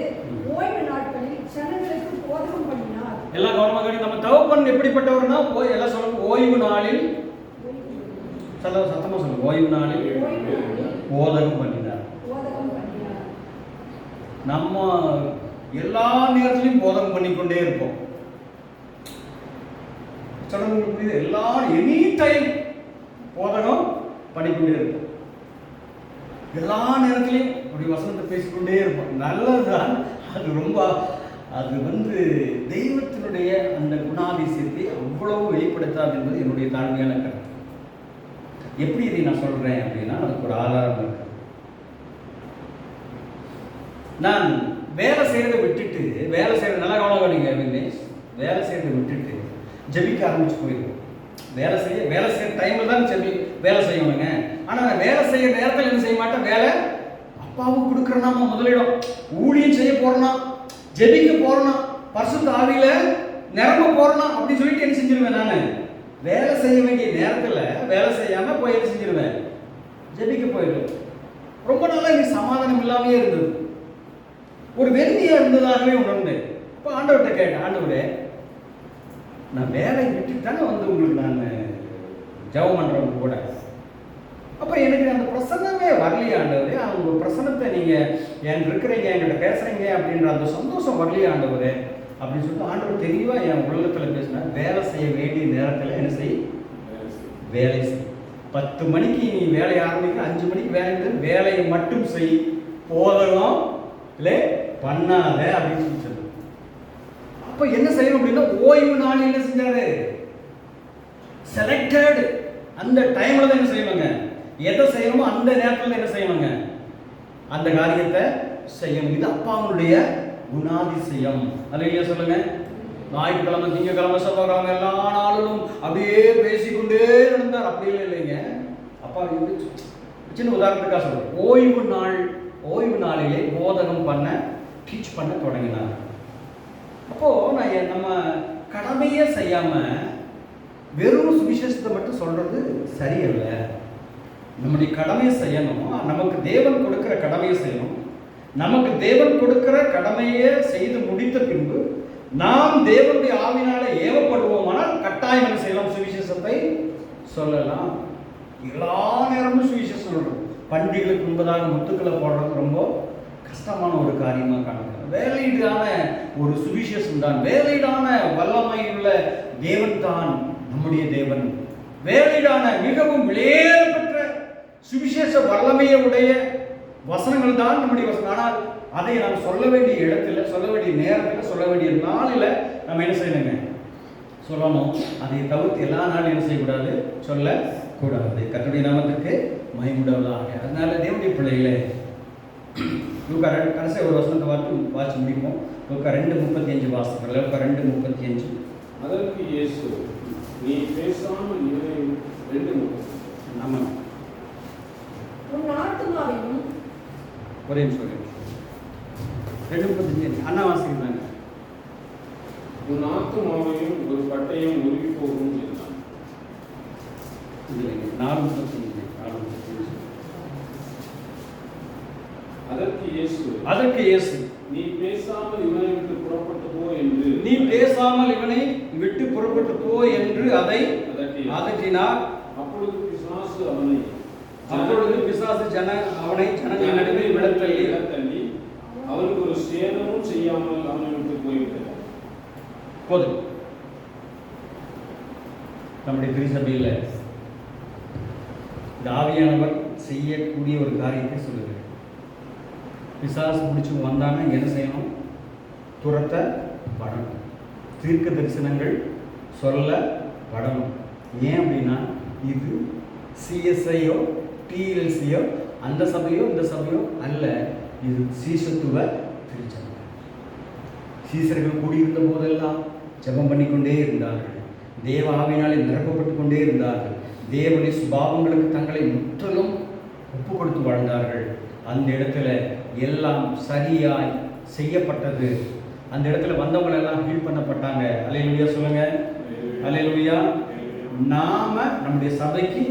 ஓய்வு நாட்களில் ஜனங்களுக்கு போதகம் பண்ணினார். எல்லாம் கவனமா கவனி. நம்ம தகப்பன் எப்படிப்பட்டவர்னா, எல்லாம் சொல்லுங்க, ஓய்வு நாளில் சத்தமா சொல்லுங்க, ஓய்வு நாளில் போதகம் பண்ணினார். நம்ம எல்லா நேரத்திலையும் போதகம் பண்ணிக்கொண்டே இருப்போம். சொல்றது எல்லாரும் எனி டைம் போதகம் பண்ணிக்கொண்டே இருப்போம். எல்லா நேரத்திலையும் அப்படி வசனத்தை பேசிக்கொண்டே இருப்போம். நல்லதுதான். அது தெய்வத்தினுடைய அந்த குணாதிசயத்தை அவ்வளவு வெளிப்படுத்தாது என்பது என்னுடைய தாழ்மையான கருத்து. எப்படி இதை நான் சொல்றேன் அப்படின்னா, அதுக்கு ஒரு ஆதாரம் இருக்கு. நான் வேலை செய்யறதை விட்டுட்டு, நல்லா கவனிங்க விக்னேஷ், வேலை செய்யறதை விட்டுட்டு ஜெபிக்க ஆரம்பிச்சு போயிடும். வேலை செய்ய டைம்ல தான் வேலை செய்யணுங்க. ஆனா நான் வேலை செய்யற நேரத்தில் என்ன செய்ய மாட்டேன்? வேலை அப்பாவுக்கு கொடுக்கறனா முதலிடம், ஊழியம் செய்ய போறனா, ஜெபிக்க போறனா, பரிசுத்த ஆவியில நிரம்ப போறனா அப்படின்னு சொல்லிட்டு என்ன செஞ்சிருவேன்? நான் வேலை செய்ய வேண்டிய நேரத்தில் வேலை செய்யாம போய் என்ன செஞ்சிருவேன்? ஜெபிக்க போயிடும். ரொம்ப நாளா எனக்கு சமாதானம் இல்லாமே இருந்தது, ஒரு வெறுமையா இருந்ததாகவே உணர்ந்தேன். இப்போ ஆண்டவர்கிட்ட கேட்டேன், ஆண்டவரே நான் வேலையை விட்டுட்டானே வந்து உங்களுக்கு நான் ஜெபம் பண்றவங்க கூட, அப்போ எனக்கு அந்த பிரசன்னமே வரலையே ஆண்டவரே, அவங்க பிரசன்னத்தை நீங்கள் என் இருக்கிறீங்க என்கிட்ட பேசுகிறீங்க அப்படின்ற அந்த சந்தோஷம் வரலையே ஆண்டவரே அப்படின்னு சொல்லிட்டு ஆண்டவர் தெளிவாக என் உள்ளத்தில் பேசினார். வேலை செய்ய வேண்டிய நேரத்தில் என்ன செய், வேலை செய். 10 மணிக்கு நீ வேலையை ஆரம்பிக்கிற, 5 மணிக்கு வேலையை மட்டும் செய், போதலும் இல்லை பண்ணாத அப்படின்னு சொல்லி. அப்போ என்ன செய்யணும் அப்படின்னா, ஓய்வு நாள் என்ன செஞ்சாரு, செலக்டட் அந்த டைம்ல தான் என்ன செய்யணுங்க, எதை செய்யணுமோ அந்த நேரத்தில் என்ன செய்யணுங்க, அந்த காரியத்தை செய்யணும். இது அப்பாவுடைய குணாதிசயம். அல்லையா சொல்லுங்க. ஞாயிற்றுக்கிழமை, திங்கக்கிழமை, செவ்வாய்க்கிழமை எல்லா நாளும் அப்படியே பேசிக்கொண்டே நடந்தார். அப்படி இல்லைங்க. அப்பா சின்ன உதாரணத்துக்காக சொல்றேன். ஓய்வு நாளிலே போதகம் பண்ண, டீச் பண்ண தொடங்கினார். அப்போ நான் நம்ம கடமையே செய்யாம வெறும் சுவிசேஷத்தை மட்டும் சொல்றது சரியல்ல. நம்முடைய கடமையை செய்யணும். நமக்கு தேவன் கொடுக்கிற கடமையை செய்யணும். நமக்கு தேவன் கொடுக்கிற கடமையை செய்து முடித்த பின்பு நாம் தேவனுடைய ஆவினால ஏவப்படுவோமானால் கட்டாயம் என்ன செய்யலாம், சுவிசேஷத்தை சொல்லலாம். எல்லா நேரமும் சுவிசேஷம் சொல்லணும். பண்டிகைகளுக்கு முன்பதாக முத்துக்களை போடுறது ரொம்ப கஷ்டமான ஒரு காரியமாக காணப்படுது. வேலையீடான ஒரு சுவிசேஷம் தான், வேலையீடான வல்லமை உள்ள தேவன் தான் நம்முடைய தேவன். வேலையீடான மிகவும் விலையேறப்பட்ட சுவிசேஷ வல்லமையை உடைய வசனங்கள் தான் நம்முடைய வசனம். ஆனால் அதை நாம் சொல்ல வேண்டிய இடத்துல, சொல்ல வேண்டிய நேரத்தில், சொல்ல வேண்டிய நாளில் நம்ம என்ன செய்யணுங்க, சொல்லணும். அதை தவிர்த்து எல்லா நாளும் என்ன செய்யக்கூடாது, சொல்லக்கூடாது. கர்த்தருடைய நாமத்துக்கு மகிமையுண்டாவதாக. அதனால தேவனுடைய பிள்ளைகளே, லூக்கா கடைசி ஒரு வசனத்தை வாசி முடிப்போம். லூக்கா 2:35 வாசிக்கிறோம். லூக்கா 2:35. அதற்கு இயேசு, நீ பேசாமல் இவனை 2:30. ஆமா, உன் ஆத்துமாவையும் ஒரே நிமிஷம் 2:35 அண்ணா வாசிக்கிறாங்க. உன் ஆத்துமாவையும் ஒரு பட்டயம் உருவி போகும் என்றான். இல்லைங்க, 4:35. அதற்கு இயேசு நீ பேசாமல் இவனை விட்டு புறப்பட்டு போ என்று அதை அதட்டினார். அப்பொழுது பிசாசு அவனை ஜனங்கள் நடுவே விழத்தள்ளி அவனுக்கு ஒரு சேதமும் செய்யாமல் அவனை விட்டு போய்விட்டார். போதும். நம்முடைய திருச்சபையில் இந்த ஆவியானவர் செய்யக்கூடிய ஒரு காரியத்தை சொல்லுது. பிசாசு பிடிச்சி வந்தானா என்ன செய்யணும், துரத்தப்படணும். தீர்க்க தரிசனங்கள் சொல்லப்படணும். ஏன் அப்படின்னா இது சிஎஸ்ஐயோ டிஎல்சியோ அந்த சபையோ இந்த சபையோ அல்ல, இது சீசத்துவ திருச்சபை. சீசர்கள் கூடியிருந்த போதெல்லாம் ஜெபம் பண்ணிக்கொண்டே இருந்தார்கள், தேவ ஆவியினாலே நிரப்பப்பட்டு கொண்டே இருந்தார்கள், தேவனுடைய சுபாவங்களுக்கு தங்களை முற்றிலும் ஒப்பு கொடுத்து வாழ்ந்தார்கள். அந்த இடத்துல எல்லாம் சரியாய் செய்யப்பட்டது. அந்த இடத்துல வந்தவங்க எல்லாம் ஹீல் பண்ணப்பட்டாங்க. அல்லேலூயா சொல்லுங்க, அல்லேலூயா. நாம நம்முடைய சபைக்கு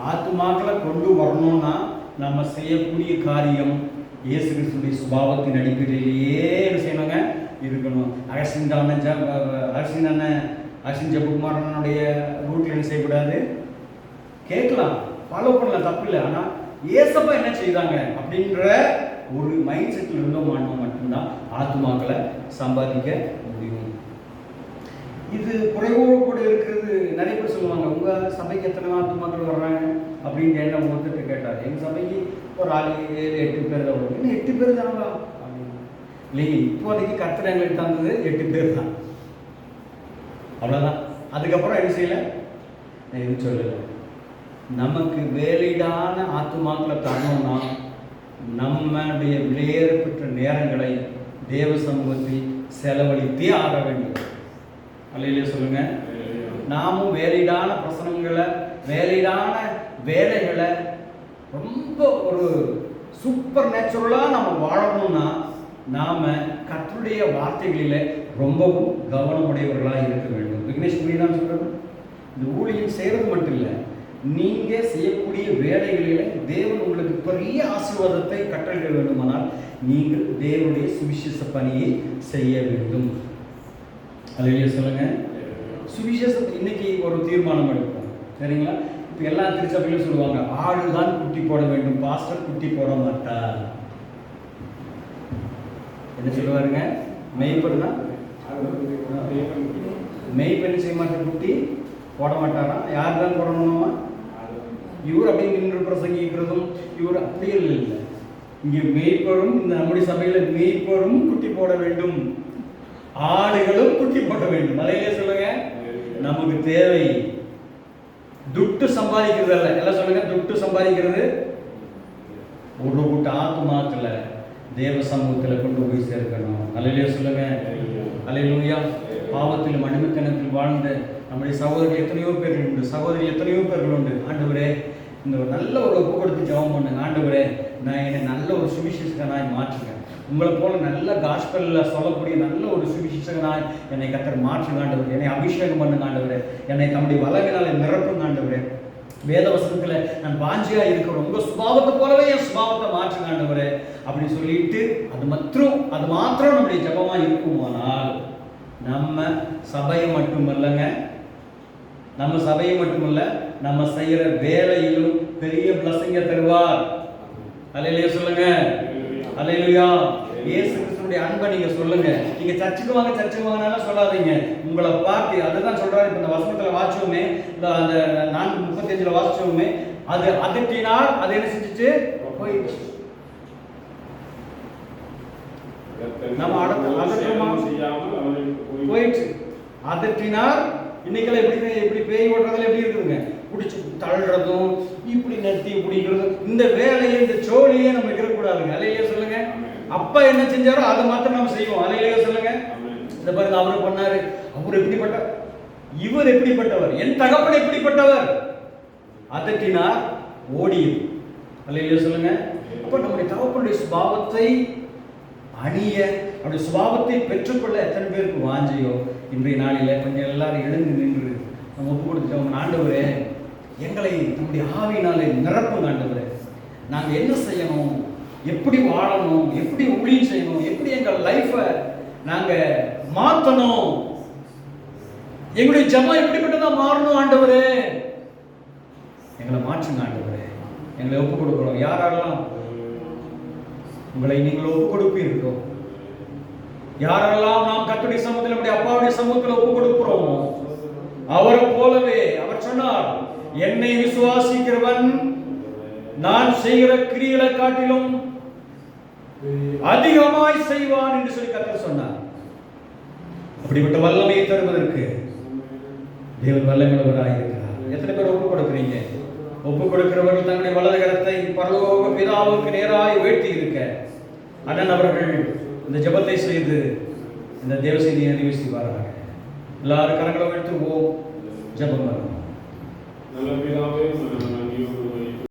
ஆத்துமாக்களை கொண்டு வரணும்னா நம்ம செய்யக்கூடிய காரியம் இயேசு கிறிஸ்துடைய சுபாவத்தின் அடிப்படையிலேயே என்ன செய்யணுங்க, இருக்கணும். அகசின் ஜெபகுமாரனுடைய ரூட்டில் என்ன செய்யக்கூடாது, கேட்கலாம், ஃபாலோ பண்ணலாம், தப்பு இல்லை. ஆனால் ஏசப்பா என்ன செய்தாங்க அப்படின்ற ஒரு மைண்ட் செட்டில் இருந்தோம் மட்டும்தான் ஆத்துமாக்களை சம்பாதிக்க முடியும். இது குறைவோடு கூட இருக்கிறது. நிறைய பேர் சொல்லுவாங்க, உங்கள் சபைக்கு எத்தனை ஆத்துமாக்கள் வர்றாங்க அப்படின்னு என்ன ஒருத்தர் கேட்டார். எங்கள் சபைக்கு ஒரு 7-8 பேர் தான் வரும். இன்னும் 8 பேர் தானவா அப்படின்னு இல்லைங்க. இப்போதைக்கு கர்த்தர் எங்களுக்கு தந்தது 8 பேர் தான், அவ்வளோதான். அதுக்கப்புறம் என்ன செய்யலை, நான் எதுவும் சொல்லலை. நமக்கு வேலையிடான ஆத்துமாக்களை தரணும்னா நம்முடைய விலையேறப்பட்ட நேரங்களை தேவ சமூகத்தில் செலவழித்தே ஆக வேண்டும். அல்லையிலே சொல்லுங்க. நாமும் வேலையிடான பிரசனங்களை, வேலையிடான வேலைகளை ரொம்ப ஒரு சூப்பர் நேச்சுரலாக நம்ம வாழணும்னா நாம் கர்த்தருடைய வார்த்தைகளில் ரொம்பவும் கவனமுடையவர்களாக இருக்க வேண்டும். விக்னேஷ் புரியுதான் சொல்கிறது. இந்த ஊழியம் செய்கிறது மட்டும் இல்லை, நீங்க செய்யக்கூடிய வேலைகளிலே தேவன் உங்களுக்கு பெரிய ஆசீர்வாதத்தை கட்டளையிட வேண்டுமானால் நீங்கள் தேவனுடைய சுவிசேஷ பணியை செய்ய வேண்டும். அல்லேலூயா சொல்லுங்க. சுவிசேஷத்தை இன்னைக்கு ஒரு தீர்மானம் எடுப்போம், சரிங்களா? இப்போ எல்லா திருச்சபையிலும் சொல்லுவாங்க, ஆடுதான் குட்டி போட வேண்டும், பாஸ்டர் குட்டி போட மாட்டார். என்ன சொல்லுவாருங்க? மெய்ப்பர் தான் மெய்ப்பெண் செய்ய மாட்டேன், குட்டி போட மாட்டாரா? யார் தான் போடணுமா? இவர் அப்படி நின்று பிரசங்கிக்கிறதும் இவர் அப்படியே இல்லை. இங்கே மெய்ப்பரும், இந்த நம்முடைய சபையில மெய்ப்பரும் குட்டி போட வேண்டும், ஆடுகளும் குட்டி போட வேண்டும். அதையே சொல்லுங்க. நமக்கு தேவை துட்டு சம்பாதிக்கிறது அல்ல. எல்லாம் சொல்லுங்க. துட்டு சம்பாதிக்கிறது ஒரு கூட்ட ஆத்மாத்துல தேவ சமூகத்தில் கொண்டு போய் சேர்க்கணும். அல்லேலூயா சொல்லுங்க. அல்லேலூயா. பாவத்திலும் அடிமைத்தனத்தில் வாழ்ந்த நம்முடைய சகோதரர்கள் எத்தனையோ பேர்கள் உண்டு, சகோதரி எத்தனையோ பேர்கள் உண்டு. ஆண்டவரே, இந்த ஒரு நல்ல ஒரு ஒப்பு கொடுத்து ஜெபம் பண்ணுங்க. ஆண்டவரே, நான் என்னை நல்ல ஒரு சுவிசேஷகனாய் மாற்றுங்க. உங்களை போல நல்ல காஸ்பல்ல சொல்லக்கூடிய நல்ல ஒரு சுவிசேஷகனாய் என்னை கர்த்தர் மாற்றுங்க. ஆண்டவரே, என்னை அபிஷேகம் பண்ணுங்க. ஆண்டவரே, என்னை தம்முடைய வல்லமையினால நிரப்புங்க. ஆண்டவரே, வேத வசனத்துல நான் வாஞ்சியா இருக்கிறோம், உங்க சுபாவத்தை போலவே என் சுபாவத்தை மாற்றுங்க. ஆண்டவரே அப்படி சொல்லிட்டு அது மாத்திரம் நம்முடைய ஜெபமா இருக்குமானால் நம்ம சபையை மட்டுமல்லங்க, நம்ம சபையை மட்டுமல்ல, நம்ம செய்யற வேலையிலும் பெரிய பிளஸிங்க தருவார். அல்லேலூயா சொல்லுங்க. அல்லேலூயா. இயேசு கிறிஸ்துவுடைய அன்பை நீங்க சொல்லுங்க. நீங்க சர்ச்சுக்கு வாங்கனாலும் சொல்லாதீங்க. உங்களை பார்த்து அதுதான் சொல்றாரு. இப்ப இந்த வசனத்துல வாசிச்சோமே, அந்த 4:35 வாசிச்சோமே, அது அதட்டினால் அது என்ன செஞ்சுச்சு? போயிடுச்சு. நம்ம போயிடுச்சு. அதட்டினால் இன்னைக்கெல்லாம் எப்படி பேய் ஓட்டுறதுல எப்படி இருக்குதுங்க? பிடிச்சி தள்ளுறதும் இப்படி நட்டி பிடிக்கிறதும் இந்த வேலையை இந்த சோழியே நம்ம இருக்கக்கூடாதுங்க. அலையிலேயே சொல்லுங்க. அப்பா என்ன செஞ்சாரோ அதை மாத்திரம் நம்ம செய்வோம். அலையிலேயே சொல்லுங்க. இந்த பாருங்க, அவரு பண்ணாரு, அவர் எப்படிப்பட்ட, இவர் எப்படிப்பட்டவர், என் தகப்பன் எப்படிப்பட்டவர், அதட்டினார் ஓடியது. அலையிலேயே சொல்லுங்க. அப்ப நம்முடைய தகப்பனுடைய சுபாவத்தை அணிய, அப்படி சுபாவத்தை பெற்றுக்கொள்ள எத்தனை பேருக்கு வாஞ்சையோ இன்றைய நாளில கொஞ்சம் எல்லாரும் எழுந்து நின்று நம்ம ஒப்பு கொடுத்துட்டோம். ஆண்டவரே, எங்களை நம்முடைய ஆவியினாலே நிரப்புங்க. ஆண்டவரே, நாங்கள் என்ன செய்யணும், எப்படி வாழணும், எப்படி ஊழியம் செய்யணும், எப்படி எங்கள் லைஃபை நாங்கள் மாற்றணும், எங்களுடைய ஜெபம் எப்படிப்பட்டதா மாறணும். ஆண்டவரே, எங்களை மாற்றுங்க. ஆண்டவரே, எங்களை ஒப்பு கொடுக்கணும். யாரெல்லாம் உங்களை நீங்கள் ஒப்பு கொடுப்பீர்களோ, யாரெல்லாம் நாம் கர்த்தருடைய சமூகத்தில் நம்முடைய அப்பாவுடைய சமூகத்தில் ஒப்பு கொடுக்கிறோமோ, அவரை போலவே அவர் சொன்னார், என்னை விசுவாசிக்கிறவன் நான் செய்கிற கிரியைகளை காட்டிலும் அதிகமாய் செய்வான் என்று சொல்லி கர்த்தர் சொன்னார். அப்படிப்பட்ட வல்லமையை தருவதற்கு தேவன் வல்லமையுள்ளவராக இருக்கிறார். எத்தனை பேர் ஒப்பு கொடுக்கிறீங்க? ஒப்பு கொடுக்கிறவர்கள் தங்களுடைய வலது கரத்தை பரலோக பிதாவுக்கு நேராய் உயர்த்தி இருக்க அண்ணன் அவர்கள் இந்த ஜெபத்தை செய்து இந்த தேவ செய்தியை நிறைவு செய்வார்கள். எல்லாரும் கரங்களை உயர்த்துவோம், ஜெபம் பண்ணுவோம். நல்ல பிதாவே,